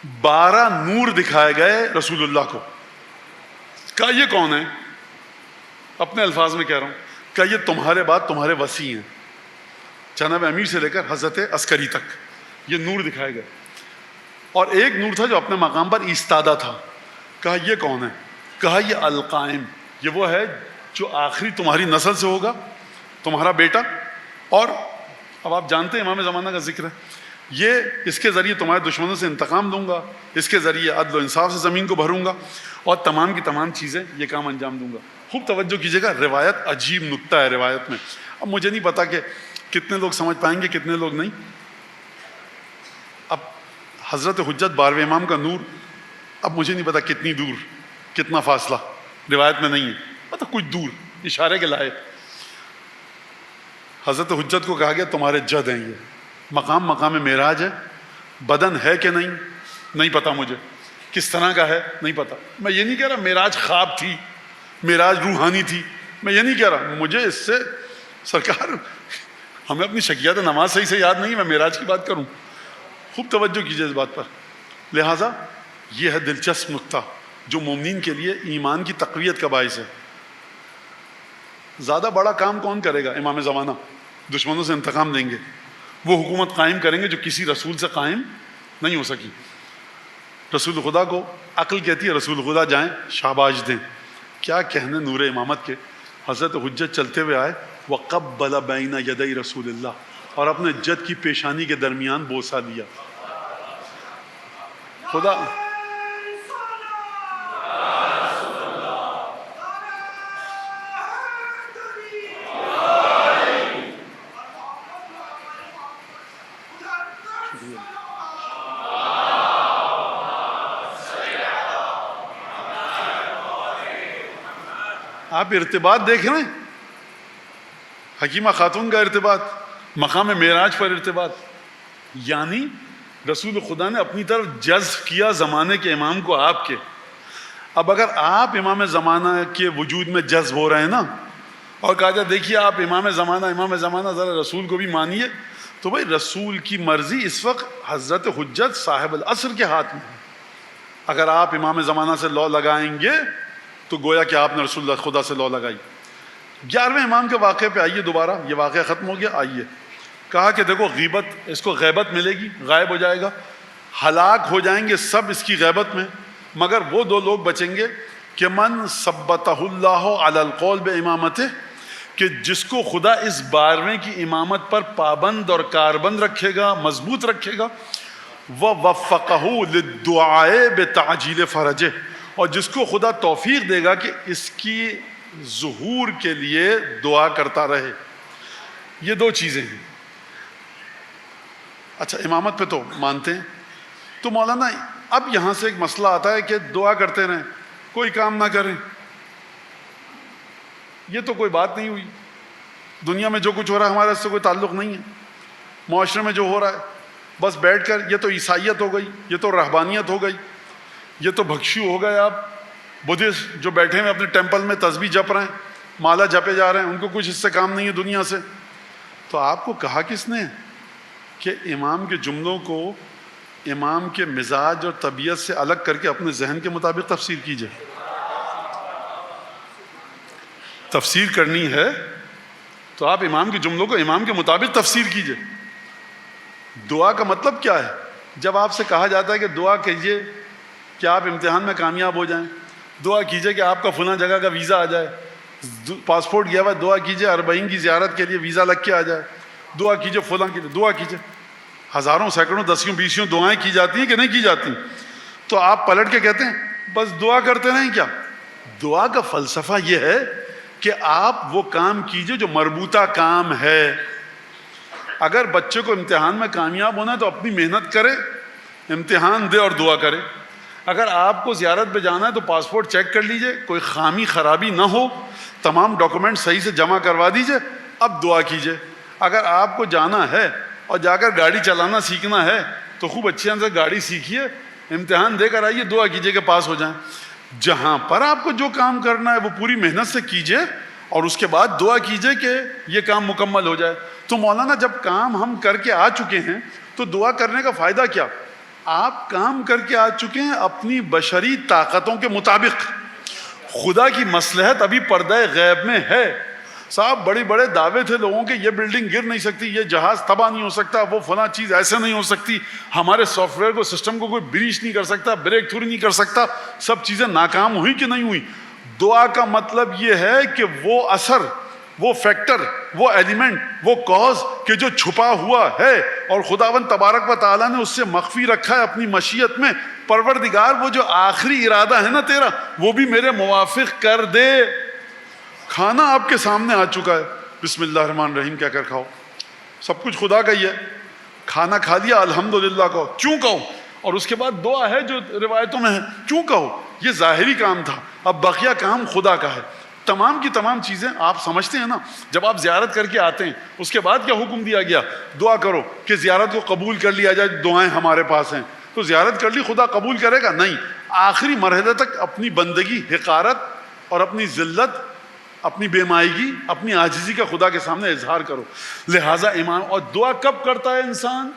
12 نور دکھائے گئے رسول اللہ کو. کہا یہ کون ہے؟ اپنے الفاظ میں کہہ رہا ہوں. کہا یہ تمہارے بعد تمہارے وسیع ہیں، جناب امیر سے لے کر حضرت عسکری تک یہ نور دکھائے گئے. اور ایک نور تھا جو اپنے مقام پر ایستادہ تھا. کہا یہ کون ہے؟ کہا یہ القائم، یہ وہ ہے جو آخری تمہاری نسل سے ہوگا، تمہارا بیٹا. اور اب آپ جانتے ہیں امام زمانہ کا ذکر ہے، یہ اس کے ذریعے تمہارے دشمنوں سے انتقام دوں گا، اس کے ذریعے عدل و انصاف سے زمین کو بھروں گا، اور تمام کی تمام چیزیں یہ کام انجام دوں گا. خوب توجہ کیجیے گا، روایت عجیب نکتہ ہے روایت میں. اب مجھے نہیں پتا کہ کتنے لوگ سمجھ پائیں گے کتنے لوگ نہیں. اب حضرت حجت 12ویں امام کا نور، اب مجھے نہیں پتا کتنی دور، کتنا فاصلہ، روایت میں نہیں ہے، مطلب کچھ دور، اشارے کے لائق. حضرت حجت کو کہا گیا تمہارے جد ہیں یہ. مقام معراج ہے. بدن ہے کہ نہیں پتا مجھے. کس طرح کا ہے نہیں پتا. میں یہ نہیں کہہ رہا معراج خواب تھی، معراج روحانی تھی، میں یہ نہیں کہہ رہا. مجھے اس سے سرکار ہمیں اپنی شکیات نماز صحیح سے یاد نہیں، میں معراج کی بات کروں. خوب توجہ کیجیے اس بات پر. لہٰذا یہ ہے دلچسپ نکتہ جو مومنین کے لیے ایمان کی تقویت کا باعث ہے. زیادہ بڑا کام کون کرے گا؟ امام زمانہ. دشمنوں سے انتقام دیں گے، وہ حکومت قائم کریں گے جو کسی رسول سے قائم نہیں ہو سکی. رسول خدا کو عقل کہتی ہے رسول خدا جائیں شاباش دیں. کیا کہنے نور امامت کے. حضرت حجت چلتے ہوئے آئے، وقبل بین یدی رسول اللہ، اور اپنے جد کی پیشانی کے درمیان بوسہ لیا. خدا آپ ارتباط دیکھ رہے ہیں، حکیمہ خاتون کا ارتباط، مقام معراج پر ارتباط. یعنی رسول خدا نے اپنی طرف جذب کیا زمانے کے امام کو آپ کے. اب اگر آپ امام زمانہ کے وجود میں جذب ہو رہے ہیں نا، اور کہا جائے دیکھیے آپ امام زمانہ ذرا رسول کو بھی مانیے، تو بھائی رسول کی مرضی اس وقت حضرت حجت صاحب العصر کے ہاتھ میں ہے. اگر آپ امام زمانہ سے لو لگائیں گے تو گویا کہ آپ نے رسول اللہ خدا سے لو لگائی. 11ویں امام کے واقعے پہ آئیے دوبارہ. یہ واقعہ ختم ہو گیا. آئیے کہا کہ دیکھو غیبت، اس کو غیبت ملے گی، غائب ہو جائے گا، ہلاک ہو جائیں گے سب اس کی غیبت میں، مگر وہ 2 لوگ بچیں گے کہ من ثبتہ اللہ علی القول بامامتہ، کہ جس کو خدا اس 12ویں کی امامت پر پابند اور کاربند رکھے گا، مضبوط رکھے گا. ووفقہ للدعاء بتعجیل فرجہ، اور جس کو خدا توفیق دے گا کہ اس کی ظہور کے لیے دعا کرتا رہے. یہ 2 چیزیں ہیں. اچھا امامت پہ تو مانتے ہیں، تو مولانا اب یہاں سے ایک مسئلہ آتا ہے کہ دعا کرتے رہیں، کوئی کام نہ کریں. یہ تو کوئی بات نہیں ہوئی. دنیا میں جو کچھ ہو رہا ہے ہمارا اس سے کوئی تعلق نہیں ہے. معاشرے میں جو ہو رہا ہے بس بیٹھ کر، یہ تو عیسائیت ہو گئی، یہ تو رہبانیت ہو گئی، یہ تو بھکشو ہو گئے. آپ بدھسٹ جو بیٹھے ہیں اپنے ٹیمپل میں تسبیح جپ رہے ہیں، مالا جپے جا رہے ہیں، ان کو کچھ اس سے کام نہیں ہے دنیا سے. تو آپ کو کہا کس نے کہ امام کے جملوں کو امام کے مزاج اور طبیعت سے الگ کر کے اپنے ذہن کے مطابق تفسیر کیجئے؟ تفسیر کرنی ہے تو آپ امام کے جملوں کو امام کے مطابق تفسیر کیجئے. دعا کا مطلب کیا ہے؟ جب آپ سے کہا جاتا ہے کہ دعا کیجئے کہ آپ امتحان میں کامیاب ہو جائیں، دعا کیجئے کہ آپ کا فلاں جگہ کا ویزا آ جائے، پاسپورٹ گیا ہوا، دعا کیجئے 40 کی زیارت کے لیے ویزا لگ کے آ جائے، دعا کیجئے فلاں کی دعا کیجئے. ہزاروں سینکڑوں 10 20 دعائیں کی جاتی ہیں کہ نہیں کی جاتی؟ تو آپ پلٹ کے کہتے ہیں بس دعا کرتے رہیں کیا؟ دعا کا فلسفہ یہ ہے کہ آپ وہ کام کیجئے جو مربوطہ کام ہے. اگر بچے کو امتحان میں کامیاب ہونا ہے تو اپنی محنت کرے، امتحان دے اور دعا کرے. اگر آپ کو زیارت پہ جانا ہے تو پاسپورٹ چیک کر لیجئے، کوئی خامی خرابی نہ ہو، تمام ڈاکومنٹ صحیح سے جمع کروا دیجئے، اب دعا کیجئے. اگر آپ کو جانا ہے اور جا کر گاڑی چلانا سیکھنا ہے تو خوب اچھے سے گاڑی سیکھیے، امتحان دے کر آئیے، دعا کیجئے کہ پاس ہو جائیں. جہاں پر آپ کو جو کام کرنا ہے وہ پوری محنت سے کیجئے اور اس کے بعد دعا کیجئے کہ یہ کام مکمل ہو جائے. تو مولانا جب کام ہم کر کے آ چکے ہیں تو دعا کرنے کا فائدہ کیا؟ آپ کام کر کے آ چکے ہیں اپنی بشری طاقتوں کے مطابق. خدا کی مصلحت ابھی پردہ غیب میں ہے. صاحب بڑے بڑے دعوے تھے لوگوں کے, یہ بلڈنگ گر نہیں سکتی, یہ جہاز تباہ نہیں ہو سکتا, وہ فلاں چیز ایسے نہیں ہو سکتی, ہمارے سافٹ ویئر کو سسٹم کو کوئی بریچ نہیں کر سکتا, بریک تھرو نہیں کر سکتا. سب چیزیں ناکام ہوئی کہ نہیں ہوئی؟ دعا کا مطلب یہ ہے کہ وہ اثر, وہ فیکٹر, وہ ایلیمنٹ, وہ کاز کہ جو چھپا ہوا ہے اور خداوند تبارک و تعالیٰ نے اس سے مخفی رکھا ہے اپنی مشیت میں, پروردگار وہ جو آخری ارادہ ہے نا تیرا, وہ بھی میرے موافق کر دے. کھانا آپ کے سامنے آ چکا ہے, بسم اللہ الرحمن الرحیم کہہ کر کھاؤ, سب کچھ خدا کا ہی ہے. کھانا کھا لیا الحمدللہ کہو, کیوں کہو؟ اور اس کے بعد دعا ہے جو روایتوں میں ہے, کیوں کہو؟ یہ ظاہری کام تھا, اب بقیہ کام خدا کا ہے. تمام کی تمام چیزیں آپ سمجھتے ہیں نا, جب آپ زیارت کر کے آتے ہیں اس کے بعد کیا حکم دیا گیا؟ دعا کرو کہ زیارت کو قبول کر لیا جائے, دعائیں ہمارے پاس ہیں. تو زیارت کر لی, خدا قبول کرے گا؟ نہیں. آخری مرحلے تک اپنی بندگی, حقارت اور اپنی ذلت, اپنی بے مائیگی, اپنی عاجزی کا خدا کے سامنے اظہار کرو. لہٰذا امام, اور دعا کب کرتا ہے انسان؟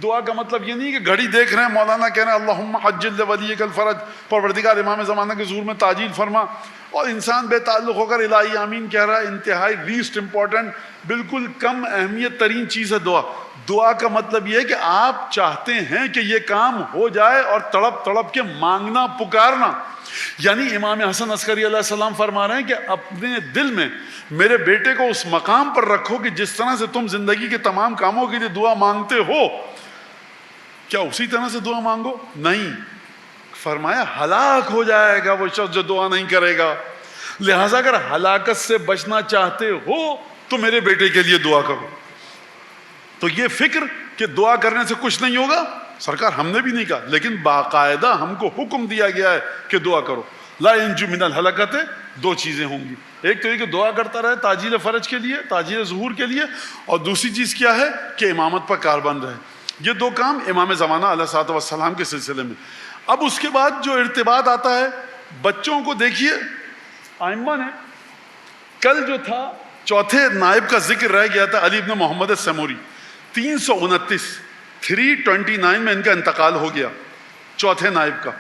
دعا کا مطلب یہ نہیں کہ گھڑی دیکھ رہے ہیں, مولانا کہہ رہے ہیں اللہم عجل لولیک الفرج, پروردگار امام زمانہ کے ظہور میں تعجیل فرما, اور انسان بے تعلق ہو کر الہی آمین کہہ رہا ہے. انتہائی لیسٹ امپورٹنٹ, بالکل کم اہمیت ترین چیز ہے دعا. دعا کا مطلب یہ ہے کہ آپ چاہتے ہیں کہ یہ کام ہو جائے اور تڑپ تڑپ کے مانگنا, پکارنا. یعنی امام حسن عسکری علیہ السلام فرما رہے ہیں کہ اپنے دل میں میرے بیٹے کو اس مقام پر رکھو کہ جس طرح سے تم زندگی کے تمام کاموں کے لیے دعا مانگتے ہو, کیا اسی طرح سے دعا مانگو؟ نہیں. فرمایا ہلاک ہو جائے گا وہ شخص جو دعا نہیں کرے گا. لہٰذا اگر ہلاکت سے بچنا چاہتے ہو تو میرے بیٹے کے لیے دعا کرو. تو یہ فکر کہ دعا کرنے سے کچھ نہیں ہوگا, سرکار ہم نے بھی نہیں کہا, لیکن باقاعدہ ہم کو حکم دیا گیا ہے کہ دعا کرو. لا ينجو من الہلاکت, دو چیزیں ہوں گی, ایک تو یہ کہ دعا کرتا رہے تعجیل فرج کے لیے, تعجیل ظہور کے لیے, اور دوسری چیز کیا ہے کہ امامت پر کاربند رہے. یہ دو کام امام زمانہ علیہ الصلوۃ والسلام کے سلسلے میں. اب اس کے بعد جو ارتباط آتا ہے, بچوں کو دیکھیے, آئمہ نے کل جو تھا چوتھے نائب کا ذکر رہ گیا تھا, علی بن محمد السموری, 329 میں ان کا انتقال ہو گیا, چوتھے نائب کا.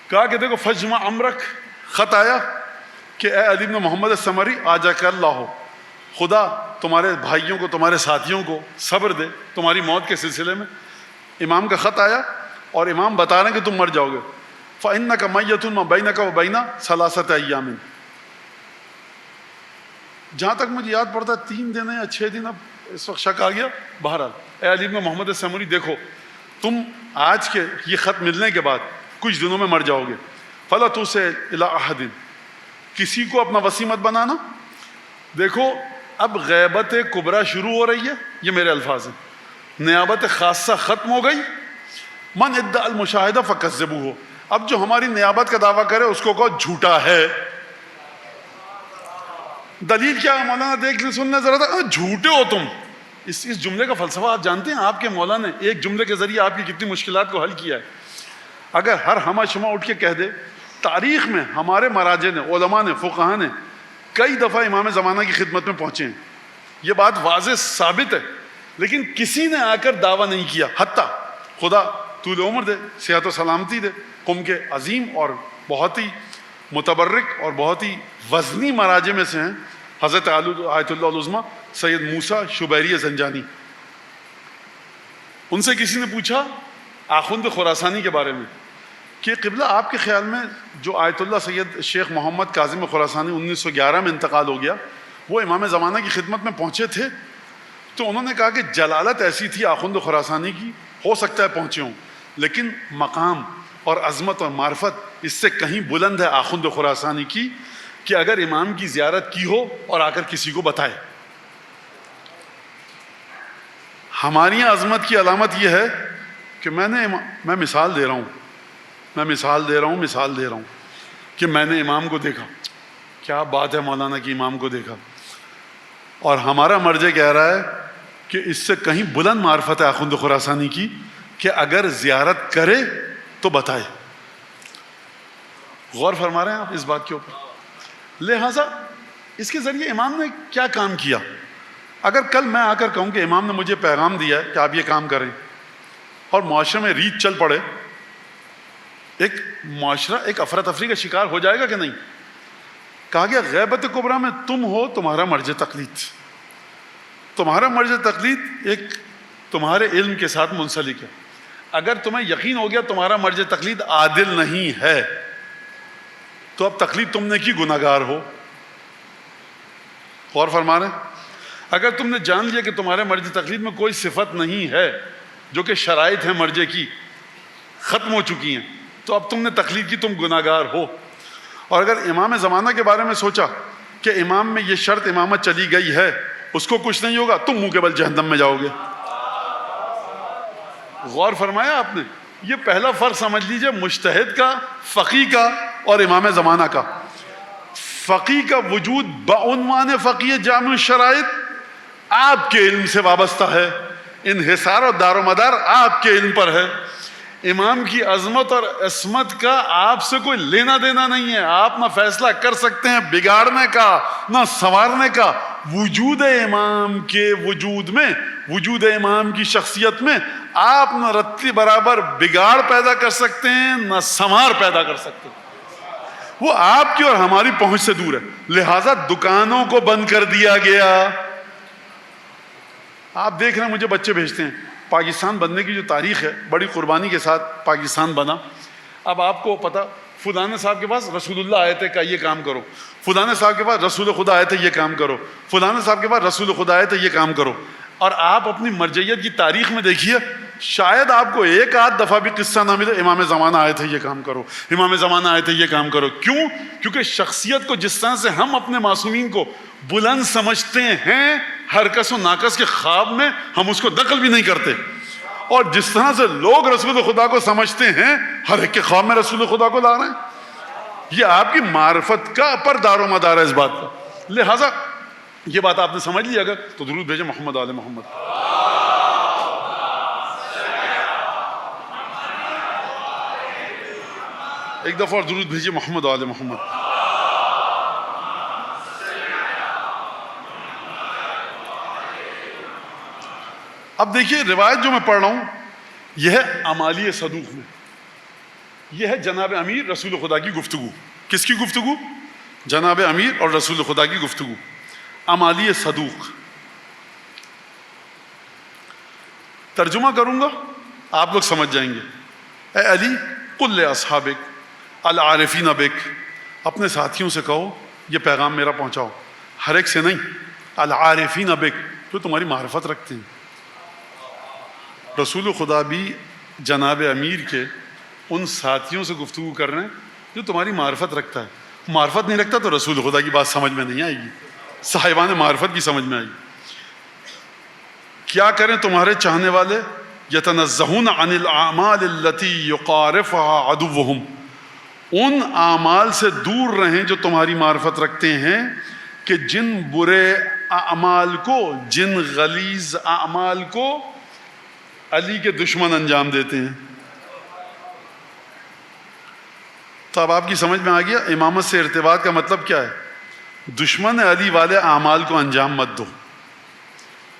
کہا کہ دیکھو فجمع امرک, خط آیا کہ اے علی بن محمد السمری آ جا کر لاہو, خدا تمہارے بھائیوں کو, تمہارے ساتھیوں کو صبر دے تمہاری موت کے سلسلے میں. امام کا خط آیا اور امام بتا رہے ہیں کہ تم مر جاؤ گے. فَإِنَّكَ مَيَّتٌ مَا بَيْنَكَ وَبَيْنَ ثَلَاثَةِ أَيَّامٍ. جہاں تک مجھے یاد پڑتا ہے 3 دن یا 6 دن, اب اس وقت شک آ گیا. بہرحال اے علی بن محمد السمری, دیکھو تم آج کے یہ خط ملنے کے بعد کچھ دنوں میں مر جاؤ گے. فَلَا تُوصِ إِلَىٰ أَحَدٍ, کسی کو اپنا وصی مت بنانا. دیکھو اب غیبت کبریٰ شروع ہو رہی ہے, یہ میرے الفاظ ہیں, نیابت خاصہ ختم ہو گئی. من ادعا المشاہدہ فکذبوہ, اب جو ہماری نیابت کا دعویٰ کرے اس کو کہو جھوٹا ہے. دلیل کیا ہے مولانا؟ دیکھ لیں, سن لیں ذرا, جھوٹے ہو تم. اس جملے کا فلسفہ آپ جانتے ہیں, آپ کے مولانا نے ایک جملے کے ذریعے آپ کی کتنی مشکلات کو حل کیا ہے. اگر ہر ہمہ شمع اٹھ کے کہہ دے, تاریخ میں ہمارے مراجع نے, علماء نے, فقہا نے کئی دفعہ امام زمانہ کی خدمت میں پہنچے ہیں, یہ بات واضح ثابت ہے, لیکن کسی نے آ کر دعویٰ نہیں کیا. حتیٰ خدا طول عمر دے, صحت و سلامتی دے, قوم کے عظیم اور بہت ہی متبرک اور بہت ہی وزنی مراجع میں سے ہیں حضرت آیت اللہ العظمیٰ سید موسیٰ شبیری زنجانی. ان سے کسی نے پوچھا آخوند خراسانی کے بارے میں کہ قبلہ آپ کے خیال میں جو آیت اللہ سید شیخ محمد کاظم خراسانی 1911 میں انتقال ہو گیا, وہ امام زمانہ کی خدمت میں پہنچے تھے؟ تو انہوں نے کہا کہ جلالت ایسی تھی آخوند خراسانی کی, ہو سکتا ہے پہنچے ہوں, لیکن مقام اور عظمت اور معرفت اس سے کہیں بلند ہے آخوند خراسانی کی کہ اگر امام کی زیارت کی ہو اور آ کر کسی کو بتائے. ہماری عظمت کی علامت یہ ہے کہ میں مثال دے رہا ہوں کہ میں نے امام کو دیکھا. کیا بات ہے مولانا کی امام کو دیکھا, اور ہمارا مرجع کہہ رہا ہے کہ اس سے کہیں بلند معرفت ہے آخوند خراسانی کی کہ اگر زیارت کرے تو بتائے. غور فرما رہے ہیں آپ اس بات کے اوپر؟ لہٰذا اس کے ذریعے امام نے کیا کام کیا؟ اگر کل میں آ کر کہوں کہ امام نے مجھے پیغام دیا ہے کہ آپ یہ کام کریں, اور معاشرے میں ریت چل پڑے، ایک معاشرہ ایک افراتفری کا شکار ہو جائے گا کہ نہیں؟ کہا گیا غیبت کبریٰ میں تم ہو تمہارا مرج تقلید، تمہارا مرج تقلید ایک تمہارے علم کے ساتھ منسلک ہے. اگر تمہیں یقین ہو گیا تمہارا مرج تقلید عادل نہیں ہے تو اب تقلید تم نے کی گناہگار ہو. غور فرما رہے ہیں؟ اگر تم نے جان لیا کہ تمہارے مرج تقلید میں کوئی صفت نہیں ہے جو کہ شرائط ہیں مرجے کی ختم ہو چکی ہیں، تو اب تم نے تقلید کی، تم گناہگار ہو. اور اگر امام زمانہ کے بارے میں سوچا کہ امام میں یہ شرط امامت چلی گئی ہے، اس کو کچھ نہیں ہوگا، تم منہ کے بل جہنم میں جاؤ گے. غور فرمایا آپ نے؟ یہ پہلا فرق سمجھ لیجئے مجتہد کا، فقی کا اور امام زمانہ کا. فقی کا وجود بعنوان فقی جامع الشرائط آپ کے علم سے وابستہ ہے، انحصار و دار و مدار آپ کے علم پر ہے. امام کی عظمت اور عصمت کا آپ سے کوئی لینا دینا نہیں ہے. آپ نہ فیصلہ کر سکتے ہیں بگاڑنے کا نہ سنوارنے کا. وجود امام کے وجود میں، وجود امام کی شخصیت میں آپ نہ رتی برابر بگاڑ پیدا کر سکتے ہیں نہ سنوار پیدا کر سکتے ہیں. وہ آپ کی اور ہماری پہنچ سے دور ہے، لہذا دکانوں کو بند کر دیا گیا. آپ دیکھ رہے ہیں مجھے بچے بھیجتے ہیں، پاکستان بننے کی جو تاریخ ہے بڑی قربانی کے ساتھ پاکستان بنا. اب آپ کو پتا فلانے صاحب کے پاس رسول اللہ آئے تھے کہ یہ کام کرو، فلانے صاحب کے پاس رسول خدا آئے تھے یہ کام کرو، فلانے صاحب کے پاس رسول خدا آئے تھے یہ کام کرو. اور آپ اپنی مرجعیت کی تاریخ میں دیکھیے، شاید آپ کو ایک آدھ دفعہ بھی قصہ نہ ملے امام زمانہ آئے تھے یہ کام کرو، امام زمانہ آئے تھے یہ کام کرو. کیوں؟ کیونکہ شخصیت کو جس طرح سے ہم اپنے معصومین کو بلند سمجھتے ہیں، ہر کس و ناقص کے خواب میں ہم اس کو دخل بھی نہیں کرتے، اور جس طرح سے لوگ رسول خدا کو سمجھتے ہیں ہر ایک کے خواب میں رسول خدا کو لا رہے ہیں. یہ آپ کی معرفت کا پر دار و مدار ہے اس بات کا. لہٰذا یہ بات آپ نے سمجھ لی اگر تو درود بھیجیں محمد آل محمد. ایک دفعہ اور درود بھیجیے محمد آل محمد. اب دیکھیے روایت جو میں پڑھ رہا ہوں یہ ہے امالی صدوق میں، یہ ہے جناب امیر رسول خدا کی گفتگو. کس کی گفتگو؟ جناب امیر اور رسول خدا کی گفتگو. امالی صدوق ترجمہ کروں گا آپ لوگ سمجھ جائیں گے. اے علی قل لاصحابک العارفین بک، اپنے ساتھیوں سے کہو یہ پیغام میرا پہنچاؤ، ہر ایک سے نہیں، العارفین بک جو تمہاری معرفت رکھتے ہیں. رسول خدا بھی جناب امیر کے ان ساتھیوں سے گفتگو کر رہے ہیں جو تمہاری معرفت رکھتا ہے. معرفت نہیں رکھتا تو رسول خدا کی بات سمجھ میں نہیں آئے گی، صاحبان معرفت کی سمجھ میں آئے گی. کیا کریں تمہارے چاہنے والے؟ یتنزہون عن الاعمال التي یقارفها عدوہم، ان اعمال سے دور رہیں جو تمہاری معرفت رکھتے ہیں کہ جن برے اعمال کو، جن غلیظ اعمال کو علی کے دشمن انجام دیتے ہیں. تو اب آپ کی سمجھ میں آ گیا امامت سے ارتباط کا مطلب کیا ہے. دشمن علی والے اعمال کو انجام مت دو.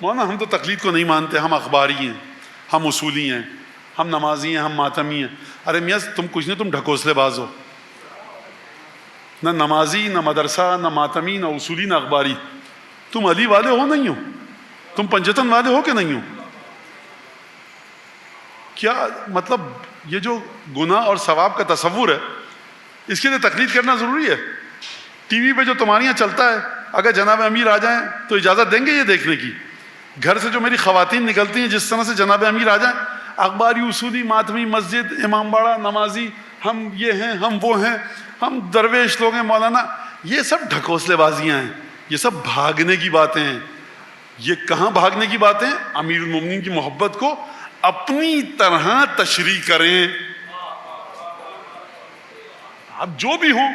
مولانا ہم تو تقلید کو نہیں مانتے، ہم اخباری ہیں، ہم اصولی ہیں، ہم نمازی ہیں، ہم ماتمی ہیں. ارے میاں تم کچھ نہیں، تم ڈھکوسلے باز ہو. نہ نمازی، نہ مدرسہ، نہ ماتمی، نہ اصولی، نہ اخباری. تم علی والے ہو نہیں ہو؟ تم پنجتن والے ہو کہ نہیں ہو؟ کیا مطلب یہ جو گناہ اور ثواب کا تصور ہے اس کے لیے تقلید کرنا ضروری ہے؟ ٹی وی پہ جو تمہارے یہاں چلتا ہے اگر جناب امیر آ جائیں تو اجازت دیں گے یہ دیکھنے کی؟ گھر سے جو میری خواتین نکلتی ہیں جس طرح سے جناب امیر آ جائیں، اخباری، اصولی، ماتمی، مسجد، امام باڑہ، نمازی، ہم یہ ہیں، ہم وہ ہیں، ہم درویش لوگ ہیں مولانا، یہ سب ڈھکوسلے بازیاں ہیں، یہ سب بھاگنے کی باتیں ہیں. یہ کہاں بھاگنے کی باتیں؟ امیر المومنین کی محبت کو اپنی طرح تشریح کریں. آپ جو بھی ہوں،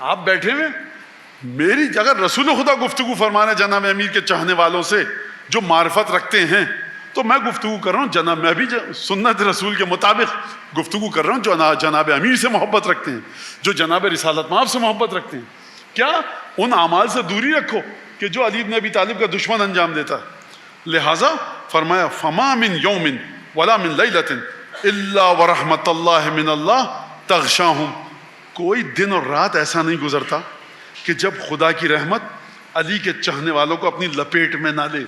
آپ بیٹھے ہوئے، میری اگر رسول خدا گفتگو فرمانے جناب امیر کے چاہنے والوں سے جو معرفت رکھتے ہیں تو میں گفتگو کر رہا ہوں میں بھی سنت رسول کے مطابق گفتگو کر رہا ہوں جو جناب امیر سے محبت رکھتے ہیں، جو جناب رسالت مآب سے محبت رکھتے ہیں. کیا ان اعمال سے دوری رکھو کہ جو علی بن ابی طالب کا دشمن انجام دیتا ہے. لہٰذا فرمایا فما من یوم ولا من لیلۃ الا ورحمۃ اللہ من اللہ تغشاہم. کوئی دن اور رات ایسا نہیں گزرتا کہ جب خدا کی رحمت علی کے چاہنے والوں کو اپنی لپیٹ میں نہ لے.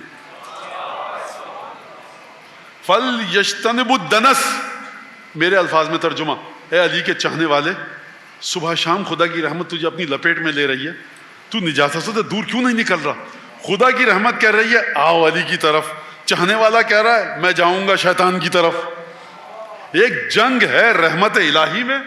فَلْيَجْتَنِبُ الدَّنَسَ. میرے الفاظ میں ترجمہ، اے علی کے چاہنے والے، صبح شام خدا کی رحمت تجھے اپنی لپیٹ میں لے رہی ہے، تو نجاست سے دور کیوں نہیں نکل رہا؟ خدا کی رحمت کہہ رہی ہے آؤ علی کی طرف، چاہنے والا کہہ رہا ہے میں جاؤں گا شیطان کی طرف. ایک جنگ ہے رحمت الہی میں،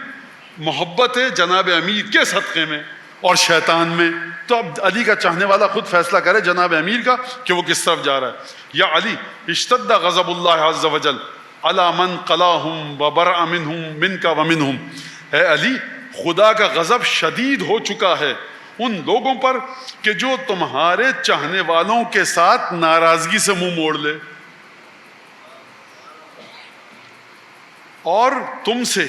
محبت ہے جناب امیر کے صدقے میں اور شیطان میں. تو اب علی کا چاہنے والا خود فیصلہ کرے جناب امیر کا کہ وہ کس طرف جا رہا ہے. یا علی اشتد غضب اللہ عز وجل علی من قلاہم وبرأ منہم منک ومنہم. اے علی، خدا کا غضب شدید ہو چکا ہے ان لوگوں پر کہ جو تمہارے چاہنے والوں کے ساتھ ناراضگی سے منہ موڑ لے اور تم سے،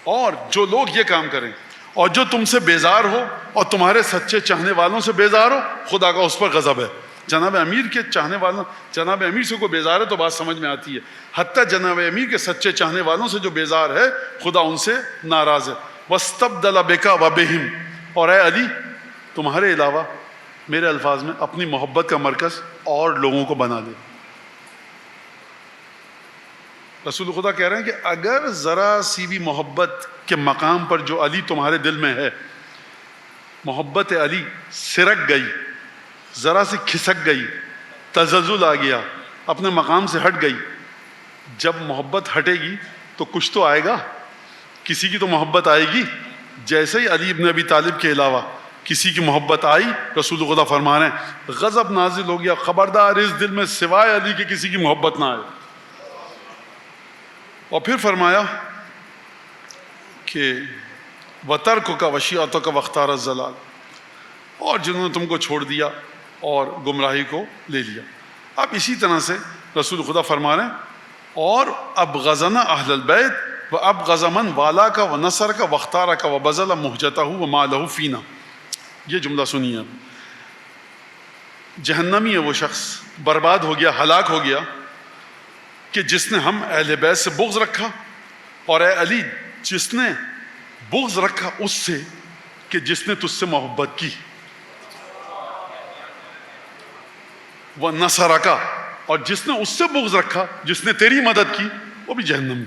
اور جو لوگ یہ کام کریں اور جو تم سے بیزار ہو اور تمہارے سچے چاہنے والوں سے بیزار ہو، خدا کا اس پر غضب ہے. جناب امیر کے چاہنے والوں، جناب امیر سے کوئی بیزار ہے تو بات سمجھ میں آتی ہے، حتیٰ جناب امیر کے سچے چاہنے والوں سے جو بیزار ہے خدا ان سے ناراض ہے. وَاسْتَبْدَلَ بِكَ وَبِهِمْ. اور اے علی، تمہارے علاوہ میرے الفاظ میں اپنی محبت کا مرکز اور لوگوں کو بنا دے. رسول خدا کہہ رہے ہیں کہ اگر ذرا سی بھی محبت کے مقام پر جو علی تمہارے دل میں ہے، محبت علی سرک گئی، ذرا سی کھسک گئی، تزلزل آ گیا، اپنے مقام سے ہٹ گئی، جب محبت ہٹے گی تو کچھ تو آئے گا، کسی کی تو محبت آئے گی. جیسے ہی علی ابن ابی طالب کے علاوہ کسی کی محبت آئی، رسول خدا فرما رہے ہیں غضب نازل ہو گیا، خبردار اس دل میں سوائے علی کے کسی کی محبت نہ آئے. اور پھر فرمایا کہ وَتَرْكُكَ وَشِيَعَتُكَ وَاخْتَارَ الضَّلَالَ. اور جنہوں نے تم کو چھوڑ دیا اور گمراہی کو لے لیا. اب اسی طرح سے رسول خدا فرما رہے ہیں اور ابغضنا اہل البیت وابغض من والاک ونصرک واختارک وبذل مہجتہ ومالہ فینا. یہ جملہ سنیے. اب جہنمی ہے وہ شخص، برباد ہو گیا، ہلاک ہو گیا کہ جس نے ہم اہل بیت سے بغض رکھا، اور اے علی جس نے بغض رکھا اس سے کہ جس نے تجھ سے محبت کی. وَنَصَرَكَ. اور جس نے اس سے بغض رکھا جس نے تیری مدد کی، وہ بھی جہنمی.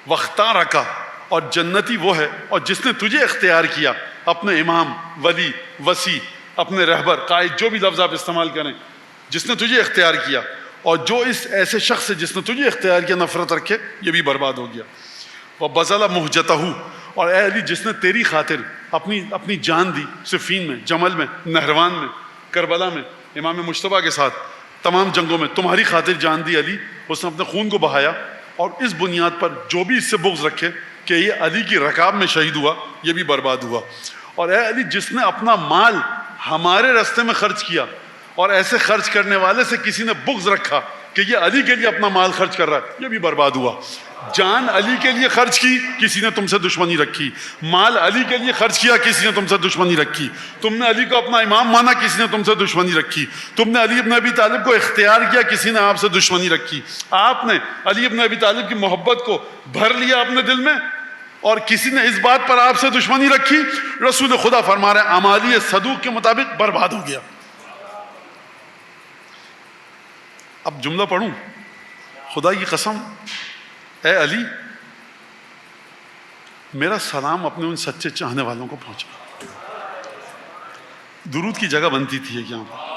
وَاخْتَارَكَ. اور جنتی وہ ہے اور جس نے تجھے اختیار کیا، اپنے امام، ولی، وسیع، اپنے رہبر، قائد، جو بھی لفظ آپ استعمال کریں، جس نے تجھے اختیار کیا. اور جو اس ایسے شخص سے جس نے تجھے اختیار کیا نفرت رکھے، یہ بھی برباد ہو گیا. وَبَذَلَ مُہْجَتَهُ. اور اے علی جس نے تیری خاطر اپنی جان دی، صفین میں، جمل میں، نہروان میں، کربلا میں، امام مجتبیٰ کے ساتھ تمام جنگوں میں تمہاری خاطر جان دی علی. اس نے اپنے خون کو بہایا، اور اس بنیاد پر جو بھی اس سے بغض رکھے کہ یہ علی کی رکاب میں شہید ہوا، یہ بھی برباد ہوا. اور اے علی جس نے اپنا مال ہمارے راستے میں خرچ کیا اور ایسے خرچ کرنے والے سے کسی نے بغض رکھا کہ یہ علی کے لیے اپنا مال خرچ کر رہا ہے، یہ بھی برباد ہوا. جان علی کے لیے خرچ کی، کسی نے تم سے دشمنی رکھی. مال علی کے لیے خرچ کیا، کسی نے تم سے دشمنی رکھی. تم نے علی کو اپنا امام مانا، کسی نے تم سے دشمنی رکھی. تم نے علی ابن ابی طالب کو اختیار کیا، کسی نے آپ سے دشمنی رکھی. آپ نے علی ابن ابی طالب کی محبت کو بھر لیا اپنے دل میں اور کسی نے اس بات پر آپ سے دشمنی رکھی. رسول خدا فرما رہے ہیں اعمالی صدوق کے مطابق برباد ہو گیا. اب جملہ پڑھوں، خدا کی قسم، اے علی میرا سلام اپنے ان سچے چاہنے والوں کو پہنچا. درود کی جگہ بنتی تھی ایک یہاں پر.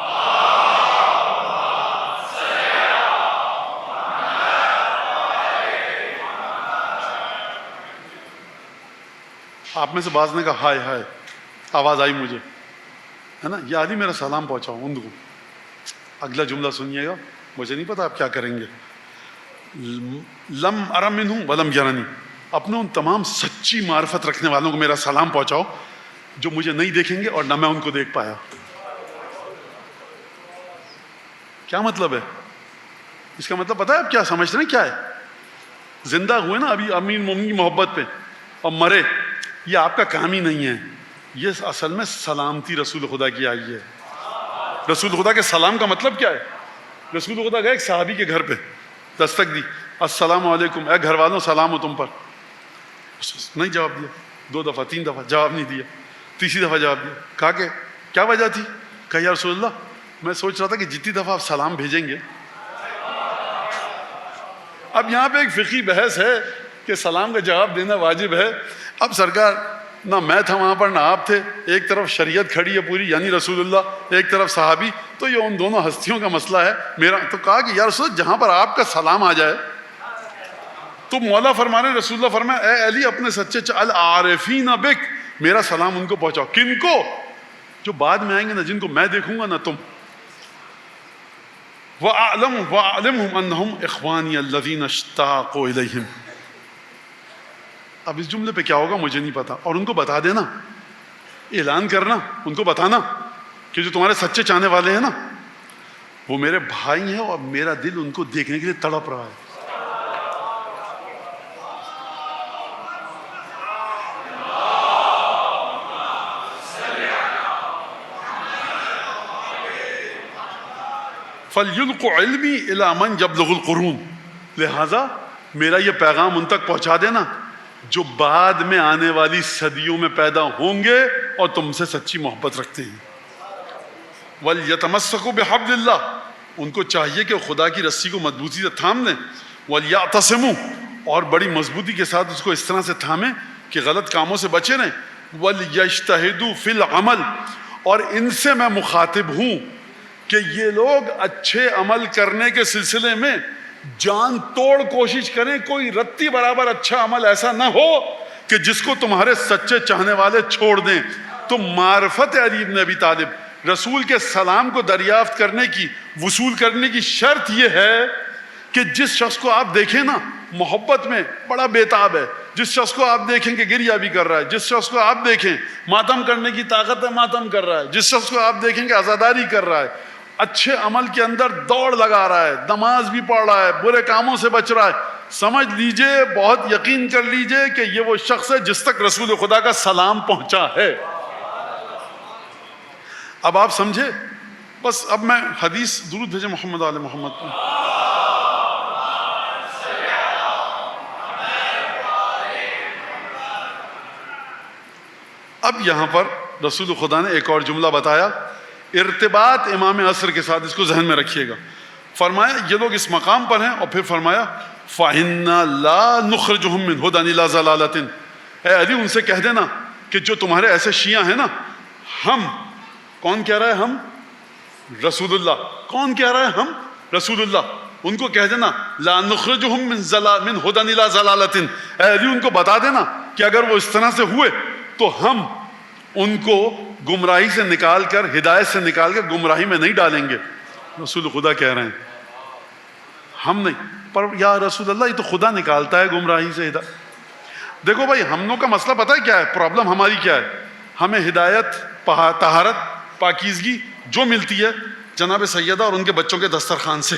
آپ میں سے بعض نے کہا ہائے ہائے، آواز آئی مجھے، ہے نا، یا علی میرا سلام پہنچاؤ ان کو. اگلا جملہ سنیے گا، مجھے نہیں پتا آپ کیا کریں گے. لم ارم منہم ولم یرنی. اپنے ان تمام سچی معرفت رکھنے والوں کو میرا سلام پہنچاؤ جو مجھے نہیں دیکھیں گے اور نہ میں ان کو دیکھ پایا. کیا مطلب ہے اس کا؟ مطلب پتا ہے آپ کیا سمجھتے ہیں کیا ہے؟ زندہ ہوئے نا ابھی امیر مومن کی محبت پہ اور مرے، یہ آپ کا کام ہی نہیں ہے. یہ اصل میں سلامتی رسول خدا کی آئی ہے. رسول خدا کے سلام کا مطلب کیا ہے؟ رسول خدا گئے ایک صحابی کے گھر پہ، دستک دی، السلام علیکم، اے گھر والوں سلام ہو تم پر. نہیں جواب دیا، 2 دفعہ 3 دفعہ جواب نہیں دیا، تیسری دفعہ جواب دیا. کہا کہ کیا وجہ تھی؟ کہا یا رسول اللہ میں سوچ رہا تھا کہ جتنی دفعہ آپ سلام بھیجیں گے. اب یہاں پہ ایک فقہی بحث ہے کہ سلام کا جواب دینا واجب ہے. اب سرکار نہ میں تھا وہاں پر نہ آپ تھے، ایک طرف شریعت کھڑی ہے پوری یعنی رسول اللہ، ایک طرف صحابی، تو یہ ان دونوں ہستیوں کا مسئلہ ہے. میرا تو کہا کہ یا رسول اللہ جہاں پر آپ کا سلام آ جائے. تو مولا فرما رہے رسول اللہ فرمایا اے علی اپنے سچے العارفین بک، میرا سلام ان کو پہنچاؤ. کن کو؟ جو بعد میں آئیں گے، نہ جن کو میں دیکھوں گا نہ تم. وَأَعْلَمْهُمْ أَنَّهُمْ إِخْوَانِيَ الَّذِينَ اشْتَاقُوا إِلَيْهِمْ. اب اس جملے پہ کیا ہوگا مجھے نہیں پتا، اور ان کو بتا دینا، اعلان کرنا، ان کو بتانا کہ جو تمہارے سچے چاہنے والے ہیں نا وہ میرے بھائی ہیں اور میرا دل ان کو دیکھنے کے لیے تڑپ رہا ہے. فَلْيُلْقُ عِلْمِي إِلَىٰ مَنْ يَبْلُغُ الْقُرُونَ. لہٰذا میرا یہ پیغام ان تک پہنچا دینا جو بعد میں آنے والی صدیوں میں پیدا ہوں گے اور تم سے سچی محبت رکھتے ہیں. وَلْيَتَمَسَّكُوا بِحَبْلِ اللَّهِ. ان کو چاہیے کہ خدا کی رسی کو مضبوطی سے تھام لیں. وَلْيَعْتَصِمُوا. اور بڑی مضبوطی کے ساتھ اس کو اس طرح سے تھامیں کہ غلط کاموں سے بچے رہیں. وَلْيَجْتَهِدُوا فِي الْعَمَلِ. اور ان سے میں مخاطب ہوں کہ یہ لوگ اچھے عمل کرنے کے سلسلے میں جان توڑ کوشش کریں. کوئی رتی برابر اچھا عمل ایسا نہ ہو کہ جس کو تمہارے سچے چاہنے والے چھوڑ دیں. تو معرفت علی بن ابی طالب، رسول کے سلام کو دریافت کرنے کی، وصول کرنے کی شرط یہ ہے کہ جس شخص کو آپ دیکھیں نا محبت میں بڑا بیتاب ہے، جس شخص کو آپ دیکھیں کہ گریہ بھی کر رہا ہے، جس شخص کو آپ دیکھیں ماتم کرنے کی طاقت ہے ماتم کر رہا ہے، جس شخص کو آپ دیکھیں کہ عزاداری کر رہا ہے، اچھے عمل کے اندر دوڑ لگا رہا ہے، نماز بھی پڑھ رہا ہے، برے کاموں سے بچ رہا ہے، سمجھ لیجئے، بہت یقین کر لیجئے کہ یہ وہ شخص ہے جس تک رسول خدا کا سلام پہنچا ہے. اب آپ سمجھے؟ بس اب میں حدیث درود بھیجے محمد آل محمد کو. اب یہاں پر رسول خدا نے ایک اور جملہ بتایا، ارتباط امام عصر کے ساتھ، اس کو ذہن میں رکھیے گا. فرمایا یہ لوگ اس مقام پر ہیں، اور پھر فرمایا فَإِنَّا لَا نُخْرِجُهُم مِّنْ هُدًى إِلَىٰ ضَلَالَةٍ. اے علی ان سے کہہ دینا کہ جو تمہارے ایسے شیعہ ہیں نا، ہم، کون کہہ رہا ہے ہم؟ رسول اللہ. کون کہہ رہا ہے ہم؟ رسول اللہ. ان کو کہہ دینا لَا نُخْرِجُهُم مِّنْ هُدًى إِلَىٰ ضَلَالَةٍ. اے علی ان کو بتا دینا کہ اگر وہ اس طرح سے ہوئے تو ہم ان کو گمراہی سے نکال کر، ہدایت سے نکال کر گمراہی میں نہیں ڈالیں گے. رسول خدا کہہ رہے ہیں ہم نہیں. پر یا رسول اللہ یہ تو خدا نکالتا ہے گمراہی سے ہدایت. دیکھو بھائی ہم لوگ کا مسئلہ پتہ ہے کیا ہے؟ پرابلم ہماری کیا ہے؟ ہمیں ہدایت، طہارت، پاکیزگی جو ملتی ہے جناب سیدہ اور ان کے بچوں کے دسترخوان سے.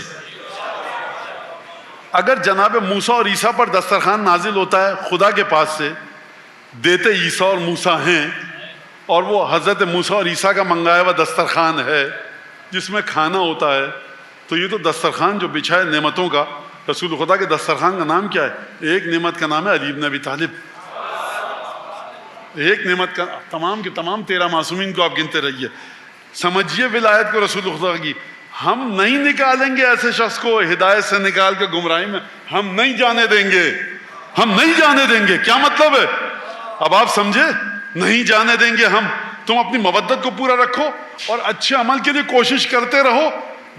اگر جناب موسیٰ اور عیسیٰ پر دسترخوان نازل ہوتا ہے خدا کے پاس سے، دیتے عیسیٰ اور موسیٰ ہیں، اور وہ حضرت موسیٰ اور عیسیٰ کا منگایا ہوا دسترخوان ہے جس میں کھانا ہوتا ہے، تو یہ تو دسترخوان جو بچھا ہے نعمتوں کا، رسول خدا کے دسترخوان کا نام کیا ہے؟ ایک نعمت کا نام ہے علی بن ابی طالب. ایک نعمت کا، تمام کے تمام 13 معصومین کو آپ گنتے رہیے. سمجھیے ولایت کو رسول خدا کی. ہم نہیں نکالیں گے ایسے شخص کو ہدایت سے نکال کے گمراہی میں، ہم نہیں جانے دیں گے، ہم نہیں جانے دیں گے. کیا مطلب ہے؟ اب آپ سمجھے؟ نہیں جانے دیں گے ہم. تم اپنی مودت کو پورا رکھو اور اچھے عمل کے لیے کوشش کرتے رہو،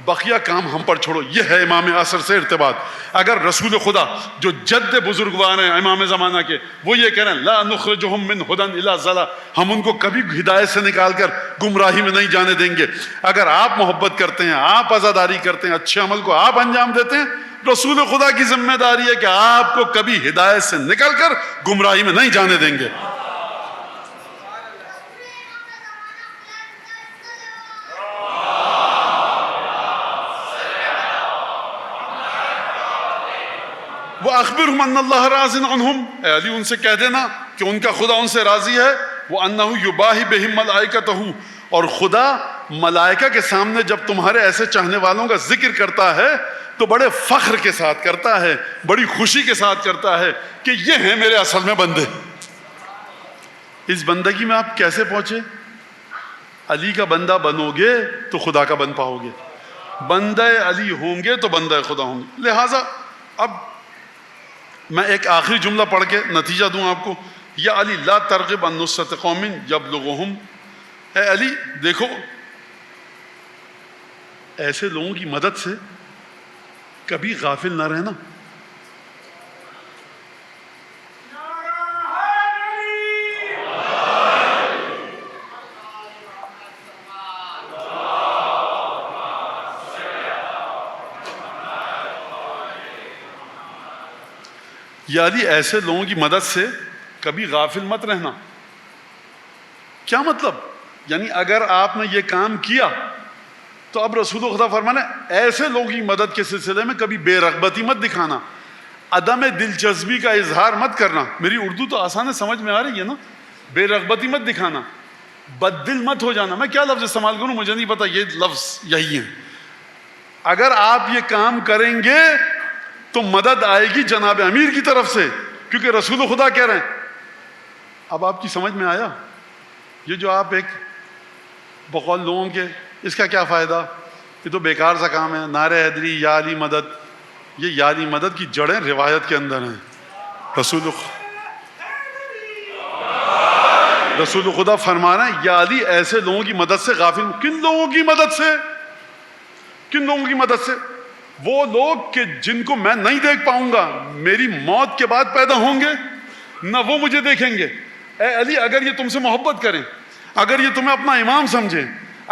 بقیہ کام ہم پر چھوڑو. یہ ہے امام عصر سے ارتباط. اگر رسول خدا جو جد بزرگوار ہیں امام زمانہ کے، وہ یہ کہہ رہے ہیں لا نخرجہم من ہدی الی ضلال، ہم ان کو کبھی ہدایت سے نکال کر گمراہی میں نہیں جانے دیں گے. اگر آپ محبت کرتے ہیں، آپ عزاداری کرتے ہیں، اچھے عمل کو آپ انجام دیتے ہیں، رسول خدا کی ذمہ داری ہے کہ آپ کو کبھی ہدایت سے نکل کر گمراہی میں نہیں جانے دیں گے. وَأَخْبِرْهُمْ أَنَّ اللَّهَ رَاضٍ عَنْهُمْ. اے علی ان سے کہہ دینا کہ ان کا خدا ان سے راضی ہے. وَأَنَّهُ يُبَاهِي بِهِمْ مَلَائِكَتَهُ. اور خدا ملائکہ کے سامنے جب تمہارے ایسے چاہنے والوں کا ذکر کرتا ہے تو بڑے فخر کے ساتھ کرتا ہے, بڑی خوشی کے ساتھ کرتا ہے کہ یہ ہیں میرے اصل میں بندے. اس بندگی میں آپ کیسے پہنچے؟ علی کا بندہ بنو گے تو خدا کا بن پاؤ گے, بندہ علی ہوں گے تو بندہ خدا ہوں گے. لہٰذا اب میں ایک آخری جملہ پڑھ کے نتیجہ دوں آپ کو. یا علی لا ترغب عن نصرت قوم یبلغہم, اے علی دیکھو ایسے لوگوں کی مدد سے کبھی غافل نہ رہنا. یا علی ایسے لوگوں کی مدد سے کبھی غافل مت رہنا. کیا مطلب؟ یعنی اگر آپ نے یہ کام کیا تو اب رسول خدا فرمانا ایسے لوگوں کی مدد کے سلسلے میں کبھی بے رغبتی مت دکھانا, عدم دلچسپی کا اظہار مت کرنا. میری اردو تو آسان ہے, سمجھ میں آ رہی ہے نا؟ بے رغبتی مت دکھانا, بد دل مت ہو جانا. میں کیا لفظ استعمال کروں مجھے نہیں پتا, یہ لفظ یہی ہے. اگر آپ یہ کام کریں گے تو مدد آئے گی جناب امیر کی طرف سے, کیونکہ رسول خدا کہہ رہے ہیں. اب آپ کی سمجھ میں آیا یہ جو آپ ایک بقول لوگوں کے اس کا کیا فائدہ, یہ تو بیکار سا کام ہے. نعرہ حیدری, یا علی مدد, یہ یا علی مدد کی جڑیں روایت کے اندر ہیں. رسول خدا فرما رہے ہیں یا علی ایسے لوگوں کی مدد سے غافل. کن لوگوں کی مدد سے؟ کن لوگوں کی مدد سے؟ وہ لوگ کہ جن کو میں نہیں دیکھ پاؤں گا, میری موت کے بعد پیدا ہوں گے, نہ وہ مجھے دیکھیں گے. اے علی اگر یہ تم سے محبت کریں, اگر یہ تمہیں اپنا امام سمجھیں,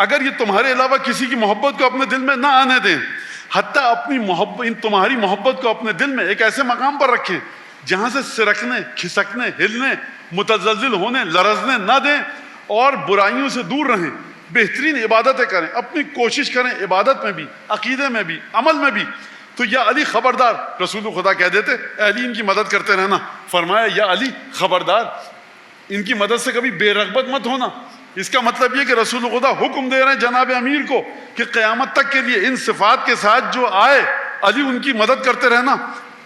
اگر یہ تمہارے علاوہ کسی کی محبت کو اپنے دل میں نہ آنے دیں, حتیٰ اپنی محبت, تمہاری محبت کو اپنے دل میں ایک ایسے مقام پر رکھیں جہاں سے سرکنے, کھسکنے, ہلنے, متزلزل ہونے, لرزنے نہ دیں, اور برائیوں سے دور رہیں, بہترین عبادتیں کریں, اپنی کوشش کریں عبادت میں بھی, عقیدے میں بھی, عمل میں بھی. تو یا علی خبردار, رسول خدا کہہ دیتے اے علی ان کی مدد کرتے رہنا. فرمایا یا علی خبردار, ان کی مدد سے کبھی بے رغبت مت ہونا. اس کا مطلب یہ کہ رسول خدا حکم دے رہے ہیں جناب امیر کو کہ قیامت تک کے لیے ان صفات کے ساتھ جو آئے علی ان کی مدد کرتے رہنا.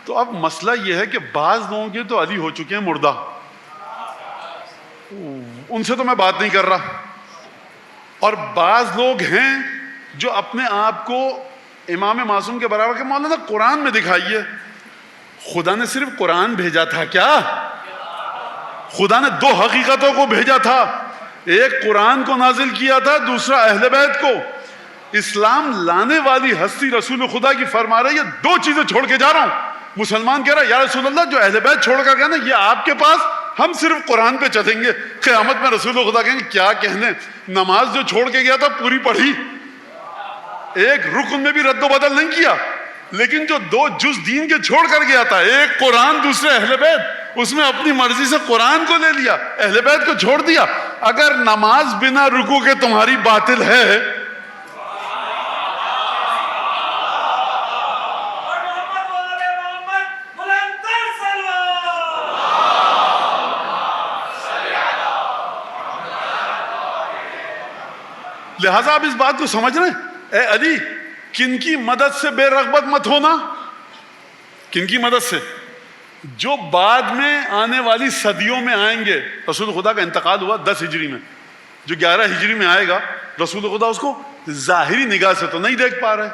تو اب مسئلہ یہ ہے کہ بعض لوگوں کے تو علی ہو چکے ہیں مردہ, ان سے تو میں بات نہیں کر رہا, اور بعض لوگ ہیں جو اپنے آپ کو امام معصوم کے برابر کے مولانا قرآن میں دکھائیے. خدا نے صرف قرآن بھیجا تھا کیا؟ خدا نے دو حقیقتوں کو بھیجا تھا, ایک قرآن کو نازل کیا تھا, دوسرا اہل بیت کو. اسلام لانے والی ہستی رسول خدا کی فرما رہی ہے دو چیزیں چھوڑ کے جا رہا ہوں. مسلمان کہہ رہا ہے یا رسول اللہ جو اہل بیت چھوڑ کر گئے نا یہ آپ کے پاس, ہم صرف قرآن پہ چلیں گے. قیامت میں رسول خدا کہیں گے کیا کہنے, نماز جو چھوڑ کے گیا تھا پوری پڑھی, ایک رکن میں بھی رد و بدل نہیں کیا, لیکن جو دو جز دین کے چھوڑ کر گیا تھا, ایک قرآن دوسرے اہل بیت, اس میں اپنی مرضی سے قرآن کو لے لیا, اہل بیت کو چھوڑ دیا. اگر نماز بنا رکوع کے تمہاری باطل ہے لہٰذا آپ اس بات کو سمجھ رہے ہیں. اے علی کن کی مدد سے بے رغبت مت ہونا, کن کی مدد سے؟ جو بعد میں آنے والی صدیوں میں آئیں گے. رسول خدا کا انتقال ہوا 10 ہجری میں, جو 11 ہجری میں آئے گا رسول خدا اس کو ظاہری نگاہ سے تو نہیں دیکھ پا رہے,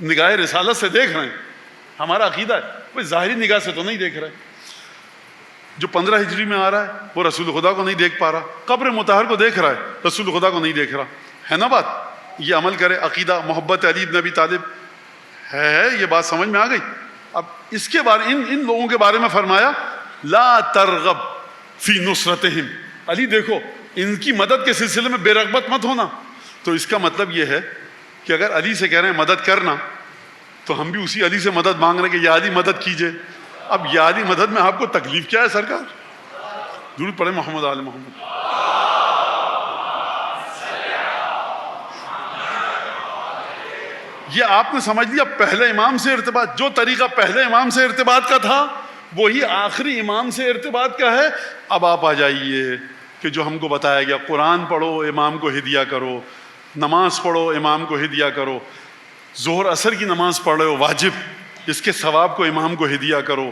نگاہ رسالت سے دیکھ رہے ہیں, ہمارا عقیدہ ہے, کوئی ظاہری نگاہ سے تو نہیں دیکھ رہے. جو 15 ہجری میں آ رہا ہے وہ رسول خدا کو نہیں دیکھ پا رہا, قبر مطہر کو دیکھ رہا ہے, رسول خدا کو نہیں دیکھ رہا ہے نا. بات یہ عمل کرے, عقیدہ محبت علی بن ابی طالب ہے, یہ بات سمجھ میں آ گئی. اب اس کے بارے ان لوگوں کے بارے میں فرمایا لا ترغب فی نصرتہم, علی دیکھو ان کی مدد کے سلسلے میں بے رغبت مت ہونا. تو اس کا مطلب یہ ہے کہ اگر علی سے کہہ رہے ہیں مدد کرنا تو ہم بھی اسی علی سے مدد مانگ رہے ہیں کہ یا علی مدد کیجئے. اب یا علی مدد میں آپ کو تکلیف کیا ہے سرکار؟ درود پڑھیں محمد آل محمد. یہ آپ نے سمجھ لیا پہلے امام سے ارتباط, جو طریقہ پہلے امام سے ارتباط کا تھا وہی آخری امام سے ارتباط کا ہے. اب آپ آ جائیے کہ جو ہم کو بتایا گیا، قرآن پڑھو امام کو ہدیہ کرو، نماز پڑھو امام کو ہدیہ کرو، ظہر عصر کی نماز پڑھ رہے ہو واجب، اس کے ثواب کو امام کو ہدیہ کرو،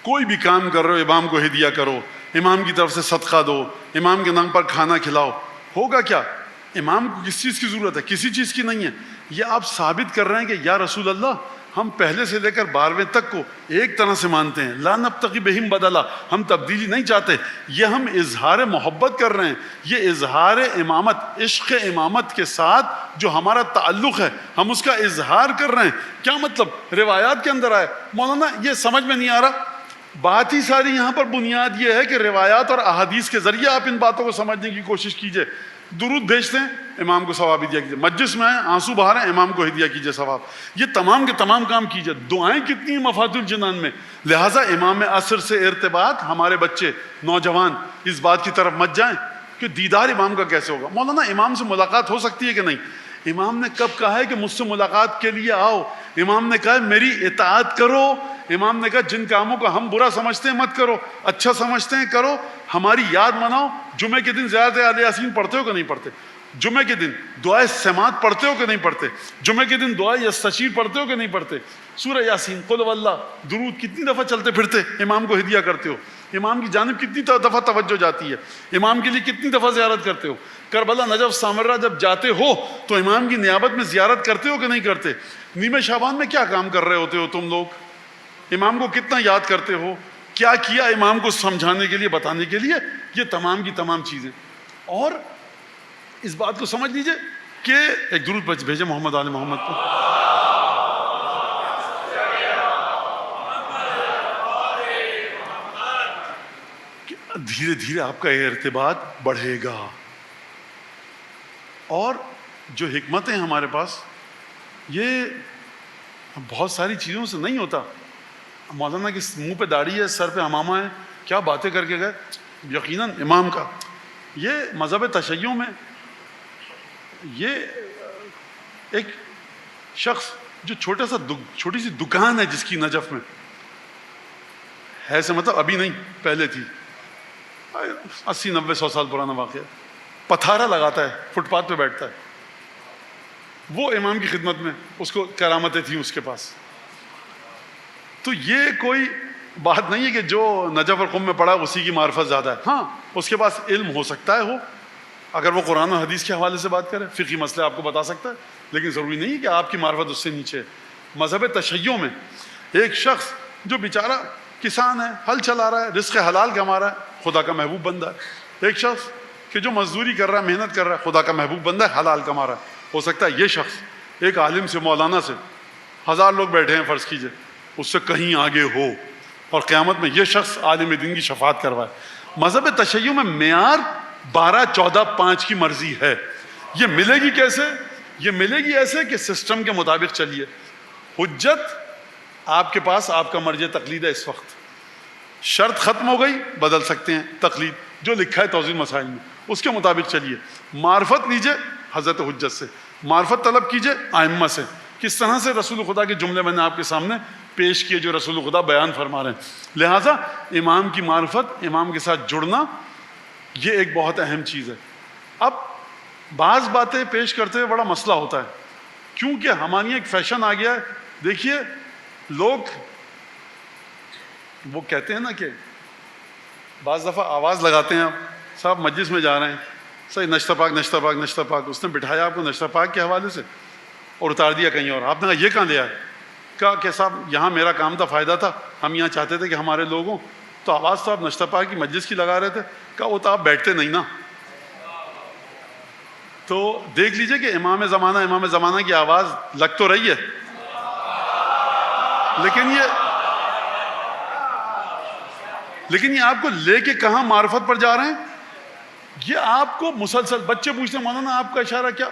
کوئی بھی کام کر رہے ہو امام کو ہدیہ کرو، امام کی طرف سے صدقہ دو، امام کے نام پر کھانا کھلاؤ. ہوگا کیا؟ امام کو کس چیز کی ضرورت ہے؟ کسی چیز کی نہیں ہے. یہ آپ ثابت کر رہے ہیں کہ یا رسول اللہ ہم پہلے سے لے کر 12ویں تک کو ایک طرح سے مانتے ہیں، لا نبتغی بہم بدلا، ہم تبدیلی نہیں چاہتے. یہ ہم اظہار محبت کر رہے ہیں، یہ اظہار امامت، عشق امامت کے ساتھ جو ہمارا تعلق ہے ہم اس کا اظہار کر رہے ہیں. کیا مطلب؟ روایات کے اندر آئے. مولانا یہ سمجھ میں نہیں آ رہا. بات ہی ساری یہاں پر بنیاد یہ ہے کہ روایات اور احادیث کے ذریعے آپ ان باتوں کو سمجھنے کی کوشش کیجئے. درود بھیجتے ہیں، امام کو ثواب ہدیہ کیجیے. مجلس میں آئے، آنسو بہا رہے ہیں، امام کو ہدیہ کیجیے ثواب. یہ تمام کے تمام کام کیجیے. دعائیں کتنی ہیں مفاتیح الجنان میں. لہٰذا امام عصر سے ارتباط ہمارے بچے نوجوان اس بات کی طرف مت جائیں کہ دیدار امام کا کیسے ہوگا. مولانا امام سے ملاقات ہو سکتی ہے کہ نہیں؟ امام نے کب کہا ہے کہ مجھ سے ملاقات کے لیے آؤ؟ امام نے کہا ہے میری اطاعت کرو. امام نے کہا جن کاموں کو ہم برا سمجھتے ہیں مت کرو، اچھا سمجھتے ہیں کرو. ہماری یاد مناؤ. جمعے کے دن زیارت آل یاسین پڑھتے ہو کہ نہیں پڑھتے؟ جمعے کے دن دعائے سماعت پڑھتے ہو کہ نہیں پڑھتے؟ جمعے کے دن دعائے یستشیر پڑھتے ہو کہ نہیں پڑھتے؟ سورہ یاسین، قل واللہ، درود کتنی دفعہ چلتے پھرتے امام کو ہدیہ کرتے ہو؟ امام کی جانب کتنی دفعہ توجہ جاتی ہے؟ امام کے لیے کتنی دفعہ زیارت کرتے ہو؟ کربلا، نجف، سامرہ جب جاتے ہو تو امام کی نیابت میں زیارت کرتے ہو کہ نہیں کرتے؟ نیمہ شعبان میں کیا کام کر رہے ہوتے ہو تم لوگ؟ امام کو کتنا یاد کرتے ہو؟ کیا کیا امام کو سمجھانے کے لیے، بتانے کے لیے؟ یہ تمام کی تمام چیزیں. اور اس بات کو سمجھ لیجئے کہ ایک درود بھیجے محمد آل محمد کو. دھیرے دھیرے آپ کا ارتباط بڑھے گا. اور جو حکمتیں ہمارے پاس، یہ بہت ساری چیزوں سے نہیں ہوتا. مولانا کے منہ پہ داڑھی ہے، سر پہ امامہ ہے، کیا باتیں کر کے گئے. یقیناً امام کا یہ مذہب تشیع میں یہ ایک شخص جو چھوٹی سی دکان ہے جس کی نجف میں ہے، سے مطلب ابھی نہیں پہلے تھی، 80-90-100 سال پرانا واقعہ. پتھارا لگاتا ہے، فٹ پاتھ پہ بیٹھتا ہے. وہ امام کی خدمت میں، اس کو کرامتیں تھیں اس کے پاس. تو یہ کوئی بات نہیں ہے کہ جو نجف اور قم میں پڑھا اسی کی معرفت زیادہ ہے. ہاں اس کے پاس علم ہو سکتا ہے، اگر وہ قرآن و حدیث کے حوالے سے بات کرے، فقہی مسئلے آپ کو بتا سکتا ہے، لیکن ضروری نہیں کہ آپ کی معرفت اس سے نیچے ہے. مذہب تشیع میں ایک شخص جو بیچارہ کسان ہے، ہل چلا رہا ہے، رزق حلال کما رہا ہے، خدا کا محبوب بندہ ہے. ایک شخص کہ جو مزدوری کر رہا ہے، محنت کر رہا ہے، خدا کا محبوب بندہ ہے، حلال کما رہا ہے. ہو سکتا ہے یہ شخص ایک عالم سے، مولانا سے، 1000 لوگ بیٹھے ہیں فرض کیجئے، اس سے کہیں آگے ہو اور قیامت میں یہ شخص عالم دین کی شفاعت کروائے. مذہب تشیع میں معیار 12, 14, 5 کی مرضی ہے. یہ ملے گی کیسے؟ یہ ملے گی ایسے کہ سسٹم کے مطابق چلیے. حجت آپ کے پاس، آپ کا مرجع تقلید ہے اس وقت. شرط ختم ہو گئی، بدل سکتے ہیں تقلید، جو لکھا ہے توضیح مسائل میں اس کے مطابق چلیے. معرفت لیجئے حضرت حجت سے، معرفت طلب کیجئے ائمہ سے. کس طرح سے رسول خدا کے جملے میں نے آپ کے سامنے پیش کیے جو رسول خدا بیان فرما رہے ہیں. لہٰذا امام کی معرفت، امام کے ساتھ جڑنا، یہ ایک بہت اہم چیز ہے. اب بعض باتیں پیش کرتے ہوئے بڑا مسئلہ ہوتا ہے، کیونکہ ہمارے ایک فیشن آ گیا ہے. دیکھیے لوگ وہ کہتے ہیں نا کہ بعض دفعہ آواز لگاتے ہیں، آپ صاحب مجلس میں جا رہے ہیں، صحیح نشتہ پاک نشتہ پاک نشتہ پاک، اس نے بٹھایا آپ کو نشتہ پاک کے حوالے سے اور اتار دیا کہیں اور. آپ نے کہا یہ کہاں لیا ہے؟ کہا کہ صاحب یہاں میرا کام تھا، فائدہ تھا، ہم یہاں چاہتے تھے کہ ہمارے لوگ ہوں، تو آواز تو آپ نشتہ پاک کی مجلس کی لگا رہے تھے. کہا وہ تو آپ بیٹھتے نہیں نا. تو دیکھ لیجئے کہ امام زمانہ کی آواز لگ تو رہی ہے، لیکن یہ آپ کو لے کے کہاں معرفت پر جا رہے ہیں. یہ آپ کو مسلسل بچے پوچھتے ہیں مولانا آپ کا اشارہ کیا؟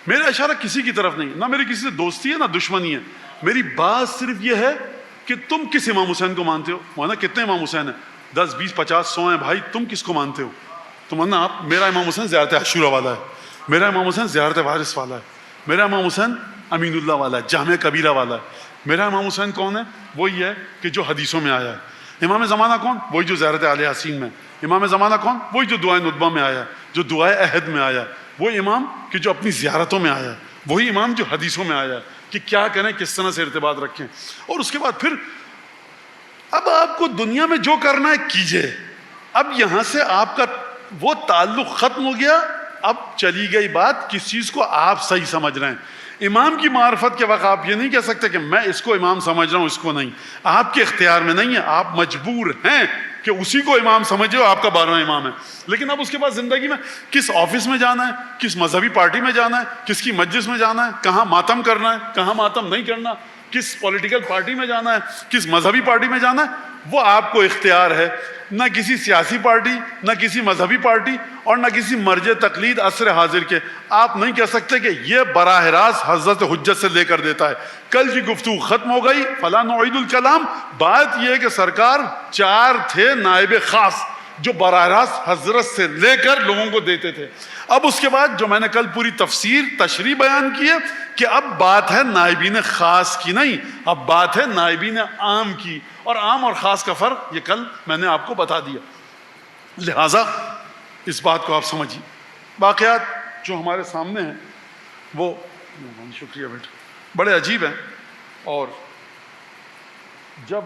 میرا اشارہ کسی کی طرف نہیں، نہ میری کسی سے دوستی ہے نہ دشمنی ہے. میری بات صرف یہ ہے کہ تم کس امام حسین کو مانتے ہو. مولانا کتنے امام حسین ہیں؟ 10, 20, 50, 100 ہیں بھائی. تم کس کو مانتے ہو؟ تو مولانا آپ، میرا امام حسین زیارت عاشورہ والا ہے، میرا امام حسین زیارت وارث والا ہے، میرا امام حسین امین اللہ والا ہے، جامع کبیرہ والا ہے. میرا امام حسین کون ہے؟ وہی ہے کہ جو حدیثوں میں آیا ہے. امام زمانہ کون؟ وہی جو زیارت اہل یاسین میں. امام زمانہ کون؟ وہی جو دعائے ندبہ میں آیا, جو دعائے عہد میں آیا. وہ امام کہ جو اپنی زیارتوں میں آیا. وہی امام جو حدیثوں میں آیا کہ کیا کریں, کس طرح سے ارتباط رکھیں. اور اس کے بعد پھر اب آپ کو دنیا میں جو کرنا ہے کیجئے. اب یہاں سے آپ کا وہ تعلق ختم ہو گیا. اب چلی گئی بات کس چیز کو آپ صحیح سمجھ رہے ہیں. امام کی معرفت کے وقت آپ یہ نہیں کہہ سکتے کہ میں اس کو امام سمجھ رہا ہوں, اس کو نہیں. آپ کے اختیار میں نہیں ہے, آپ مجبور ہیں کہ اسی کو امام سمجھے ہو, آپ کا 12واں امام ہے. لیکن اب اس کے بعد زندگی میں کس آفس میں جانا ہے, کس مذہبی پارٹی میں جانا ہے, کس کی مجلس میں جانا ہے, کہاں ماتم کرنا ہے, کہاں ماتم نہیں کرنا, کس پولیٹیکل پارٹی میں جانا ہے, کس مذہبی پارٹی میں جانا ہے, وہ آپ کو اختیار ہے. نہ کسی سیاسی پارٹی, نہ کسی مذہبی پارٹی, اور نہ کسی مرجع تقلید عصر حاضر کے. آپ نہیں کہہ سکتے کہ یہ براہ راست حضرت حجت سے لے کر دیتا ہے. کل کی گفتگو ختم ہو گئی, فلا نعید الکلام. بات یہ ہے کہ سرکار 4 تھے نائب خاص جو براہ راست حضرت سے لے کر لوگوں کو دیتے تھے. اب اس کے بعد جو میں نے کل پوری تشریح بیان کی ہے کہ اب بات ہے نائبین خاص کی نہیں, اب بات ہے نائبین عام کی. اور عام اور خاص کا فرق یہ کل میں نے آپ کو بتا دیا. لہٰذا اس بات کو آپ سمجھیے. واقعات جو ہمارے سامنے ہیں وہ شکریہ بیٹا بڑے عجیب ہیں. اور جب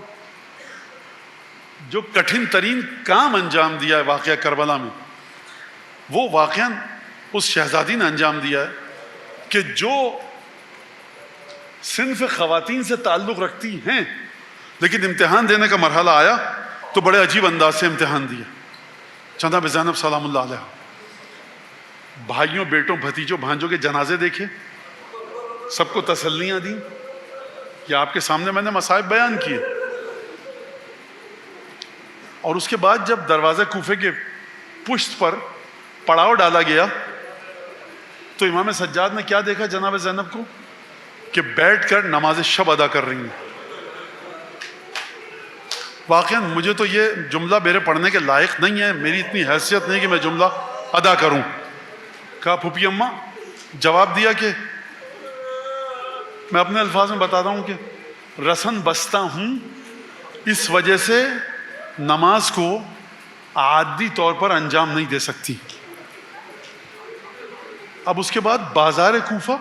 جو کٹھن ترین کام انجام دیا ہے واقعہ کربلا میں, وہ واقعاً اس شہزادی نے انجام دیا ہے کہ جو صنف خواتین سے تعلق رکھتی ہیں, لیکن امتحان دینے کا مرحلہ آیا تو بڑے عجیب انداز سے امتحان دیا. جناب زینب سلام اللہ علیہ, بھائیوں بیٹوں بھتیجوں بھانجوں کے جنازے دیکھے, سب کو تسلیاں دیں. یہ آپ کے سامنے میں نے مصائب بیان کیے. اور اس کے بعد جب دروازے کوفے کے پشت پر پڑاؤ ڈالا گیا تو امام سجاد نے کیا دیکھا جناب زینب کو کہ بیٹھ کر نماز شب ادا کر رہی ہیں. واقعاً مجھے تو یہ جملہ میرے پڑھنے کے لائق نہیں ہے, میری اتنی حیثیت نہیں کہ میں جملہ ادا کروں. کہا پھوپھی اماں, جواب دیا کہ میں اپنے الفاظ میں بتاتا ہوں کہ رسن بستہ ہوں, اس وجہ سے نماز کو عادی طور پر انجام نہیں دے سکتی. اب اس کے بعد بازار کوفہ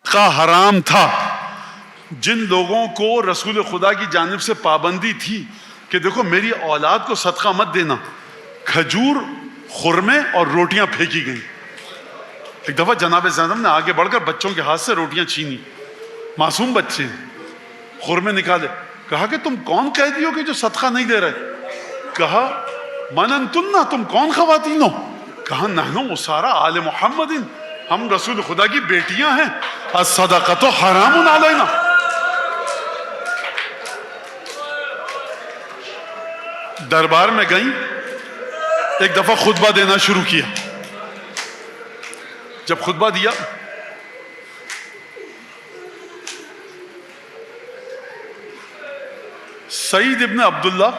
کا حرام تھا. جن لوگوں کو رسول خدا کی جانب سے پابندی تھی کہ دیکھو میری اولاد کو صدقہ مت دینا, کھجور خرمے اور روٹیاں پھینکی گئیں. ایک دفعہ جناب زینب نے آگے بڑھ کر بچوں کے ہاتھ سے روٹیاں چھینی, معصوم بچے, خرمے نکالے. کہا کہ تم کون قیدی ہو کہ جو صدقہ نہیں دے رہے؟ کہا من انتن, تم کون خواتین ہو؟ کہا نحن اسارا آل محمد, ہم رسول خدا کی بیٹیاں ہیں. الصدقۃ حرام علینا. دربار میں گئیں, ایک دفعہ خطبہ دینا شروع کیا. جب خطبہ دیا سعید ابن عبداللہ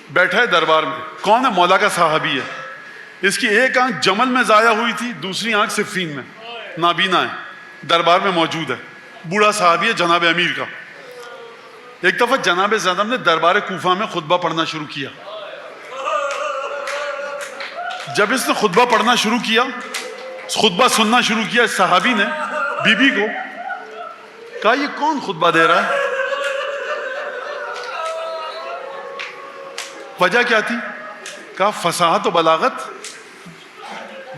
بیٹھا ہے دربار میں. کون ہے؟ مولا کا صحابی ہے. اس کی ایک آنکھ جمل میں ضائع ہوئی تھی, دوسری آنکھ صفین میں, نابینا ہے, دربار میں موجود ہے. بوڑھا صحابی ہے جناب امیر کا. ایک دفعہ جناب زینب نے دربار کوفہ میں خطبہ پڑھنا شروع کیا. جب اس نے خطبہ پڑھنا شروع کیا, خطبہ سننا شروع کیا, اس صحابی نے بی بی کو کہا یہ کون خطبہ دے رہا ہے؟ وجہ کیا تھی؟ کہا فصاحت و بلاغت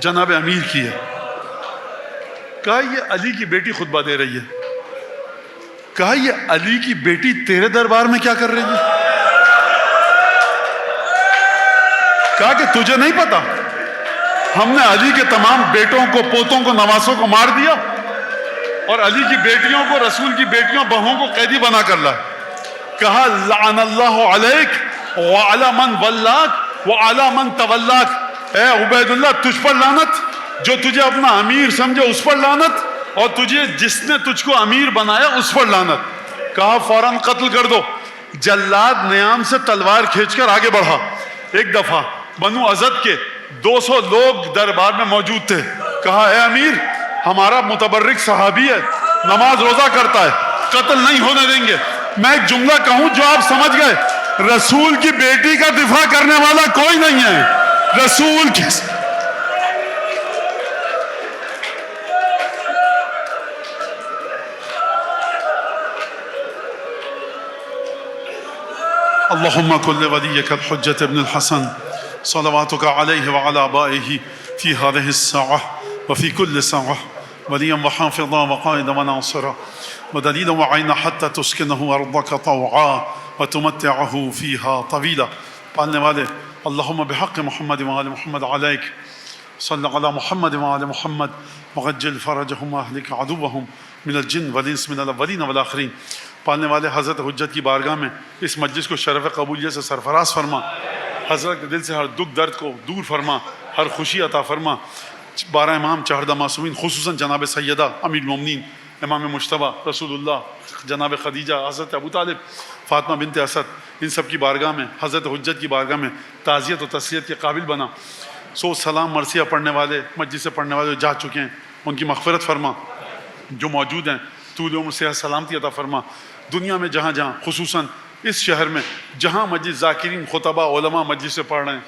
جناب امیر کی ہے. کہا یہ علی کی بیٹی خطبہ دے رہی ہے. کہا یہ علی کی بیٹی تیرے دربار میں کیا کر رہی ہے؟ کہا کہ تجھے نہیں پتا ہم نے علی کے تمام بیٹوں کو, پوتوں کو, نواسوں کو مار دیا اور علی کی بیٹیوں کو, رسول کی بیٹیوں بہووں کو قیدی بنا کر لائے. کہا لعن اللہ علیک وعلی من ولاک وعلی من تولاک. اے عبید اللہ, تجھ پر لعنت, جو تجھے اپنا امیر سمجھے اس پر لعنت, اور تجھے جس نے تجھ کو امیر بنایا اس پر لعنت. کہا فوراً قتل کر دو. جلاد نیام سے تلوار کھینچ کر آگے بڑھا. ایک دفعہ بنو اسد کے 200 لوگ دربار میں موجود تھے. کہا اے امیر ہمارا متبرک صحابی ہے, نماز روزہ کرتا ہے, قتل نہیں ہونے دیں گے. میں ایک جملہ کہوں جو آپ سمجھ گئے, رسول کی بیٹی کا دفاع کرنے والا کوئی نہیں ہے. رسول کی اللهم كن لوليك الحجة ابن الحسن صلواتك عليه وعلى آبائه في هذه الساعة وفي كل ساعة وليا وحافظا وقائدا وناصرا ودليلا وعينا حتى تسكنه أرضك طوعا وتمتعه فيها طويلا. پالنے والے اللهم بحق محمد وآل محمد عليك صل على محمد وآل محمد وعجل فرجهم وأهلك عدوهم من الجن والإنس من الأولين والآخرين. پالنے والے حضرت حجت کی بارگاہ میں اس مجلس کو شرف قبولیت سے سرفراز فرما. حضرت کے دل سے ہر دکھ درد کو دور فرما, ہر خوشی عطا فرما. 12 امام 14 معصومین خصوصاً جناب سیدہ امیر المومنین امام مجتبیٰ رسول اللہ جناب خدیجہ حضرت ابو طالب فاطمہ بنت اسد, ان سب کی بارگاہ میں حضرت حجت کی بارگاہ میں تعزیت و تسلیت کے قابل بنا. سو سلام مرثیہ پڑھنے والے مجلس سے پڑھنے والے جو جا چکے ہیں ان کی مغفرت فرما, جو موجود ہیں طول عمر صحت سلامتی عطا فرما. دنیا میں جہاں جہاں خصوصاً اس شہر میں جہاں مجلس ذاکرین خطبہ علماء مجلس سے پڑھ رہے ہیں,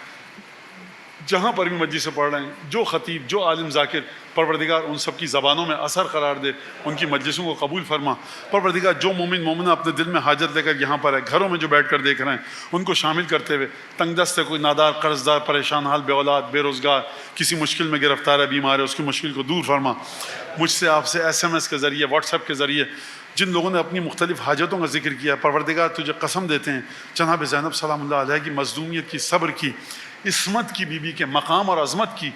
جہاں پر بھی مجلس سے پڑھ رہے ہیں, جو خطیب جو عالم ذاکر, پروردگار ان سب کی زبانوں میں اثر قرار دے, ان کی مجلسوں کو قبول فرما. پروردگار جو مومن مومنہ اپنے دل میں حاجت لے کر یہاں پر ہے, گھروں میں جو بیٹھ کر دیکھ رہے ہیں, ان کو شامل کرتے ہوئے تنگ دست ہے, کوئی نادار قرض دار پریشان حال بے اولاد بے روزگار کسی مشکل میں گرفتار ہے بیمار ہے, اس کی مشکل کو دور فرما. مجھ سے آپ سے SMS کے ذریعے واٹس ایپ کے ذریعے جن لوگوں نے اپنی مختلف حاجتوں کا ذکر کیا, پروردگار تجھے قسم دیتے ہیں جناب زینب سلام اللہ علیہ کی مظلومیت کی, صبر کی, عصمت کی, بی بی کے مقام اور عظمت کی,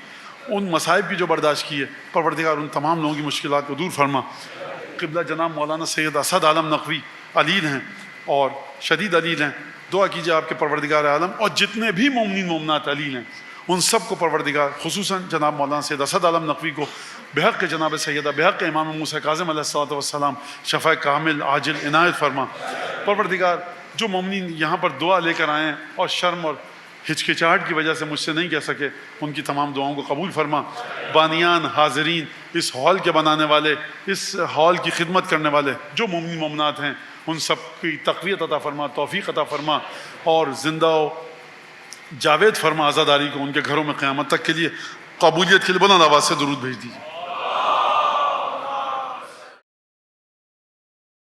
ان مصائب کی جو برداشت کی ہے, پروردگار ان تمام لوگوں کی مشکلات کو دور فرما. قبلہ جناب مولانا سید اسد عالم نقوی علیل ہیں اور شدید علیل ہیں, دعا کیجیے آپ کے پروردگار عالم اور جتنے بھی مومنین مومنات علیل ہیں ان سب کو پروردگار خصوصاً جناب مولانا سید اسد عالم نقوی کو بحق جناب سیدہ بحق امام موسیٰ کاظم علیہ الصلوۃ والسلام شفاء کامل عاجل عنایت فرما. پروردگار جو مومنین یہاں پر دعا لے کر آئے ہیں اور شرم اور ہچکچاہٹ کی وجہ سے مجھ سے نہیں کہہ سکے, ان کی تمام دعاؤں کو قبول فرما. بانیان حاضرین, اس ہال کے بنانے والے, اس ہال کی خدمت کرنے والے جو مومنین مومنات ہیں ان سب کی تقویت عطا فرما, توفیق عطا فرما اور زندہ و جاوید فرما. عزاداری کو ان کے گھروں میں قیامت تک کے لیے قبولیت کے لیے بلند آواز سے درود بھیج دیجیے.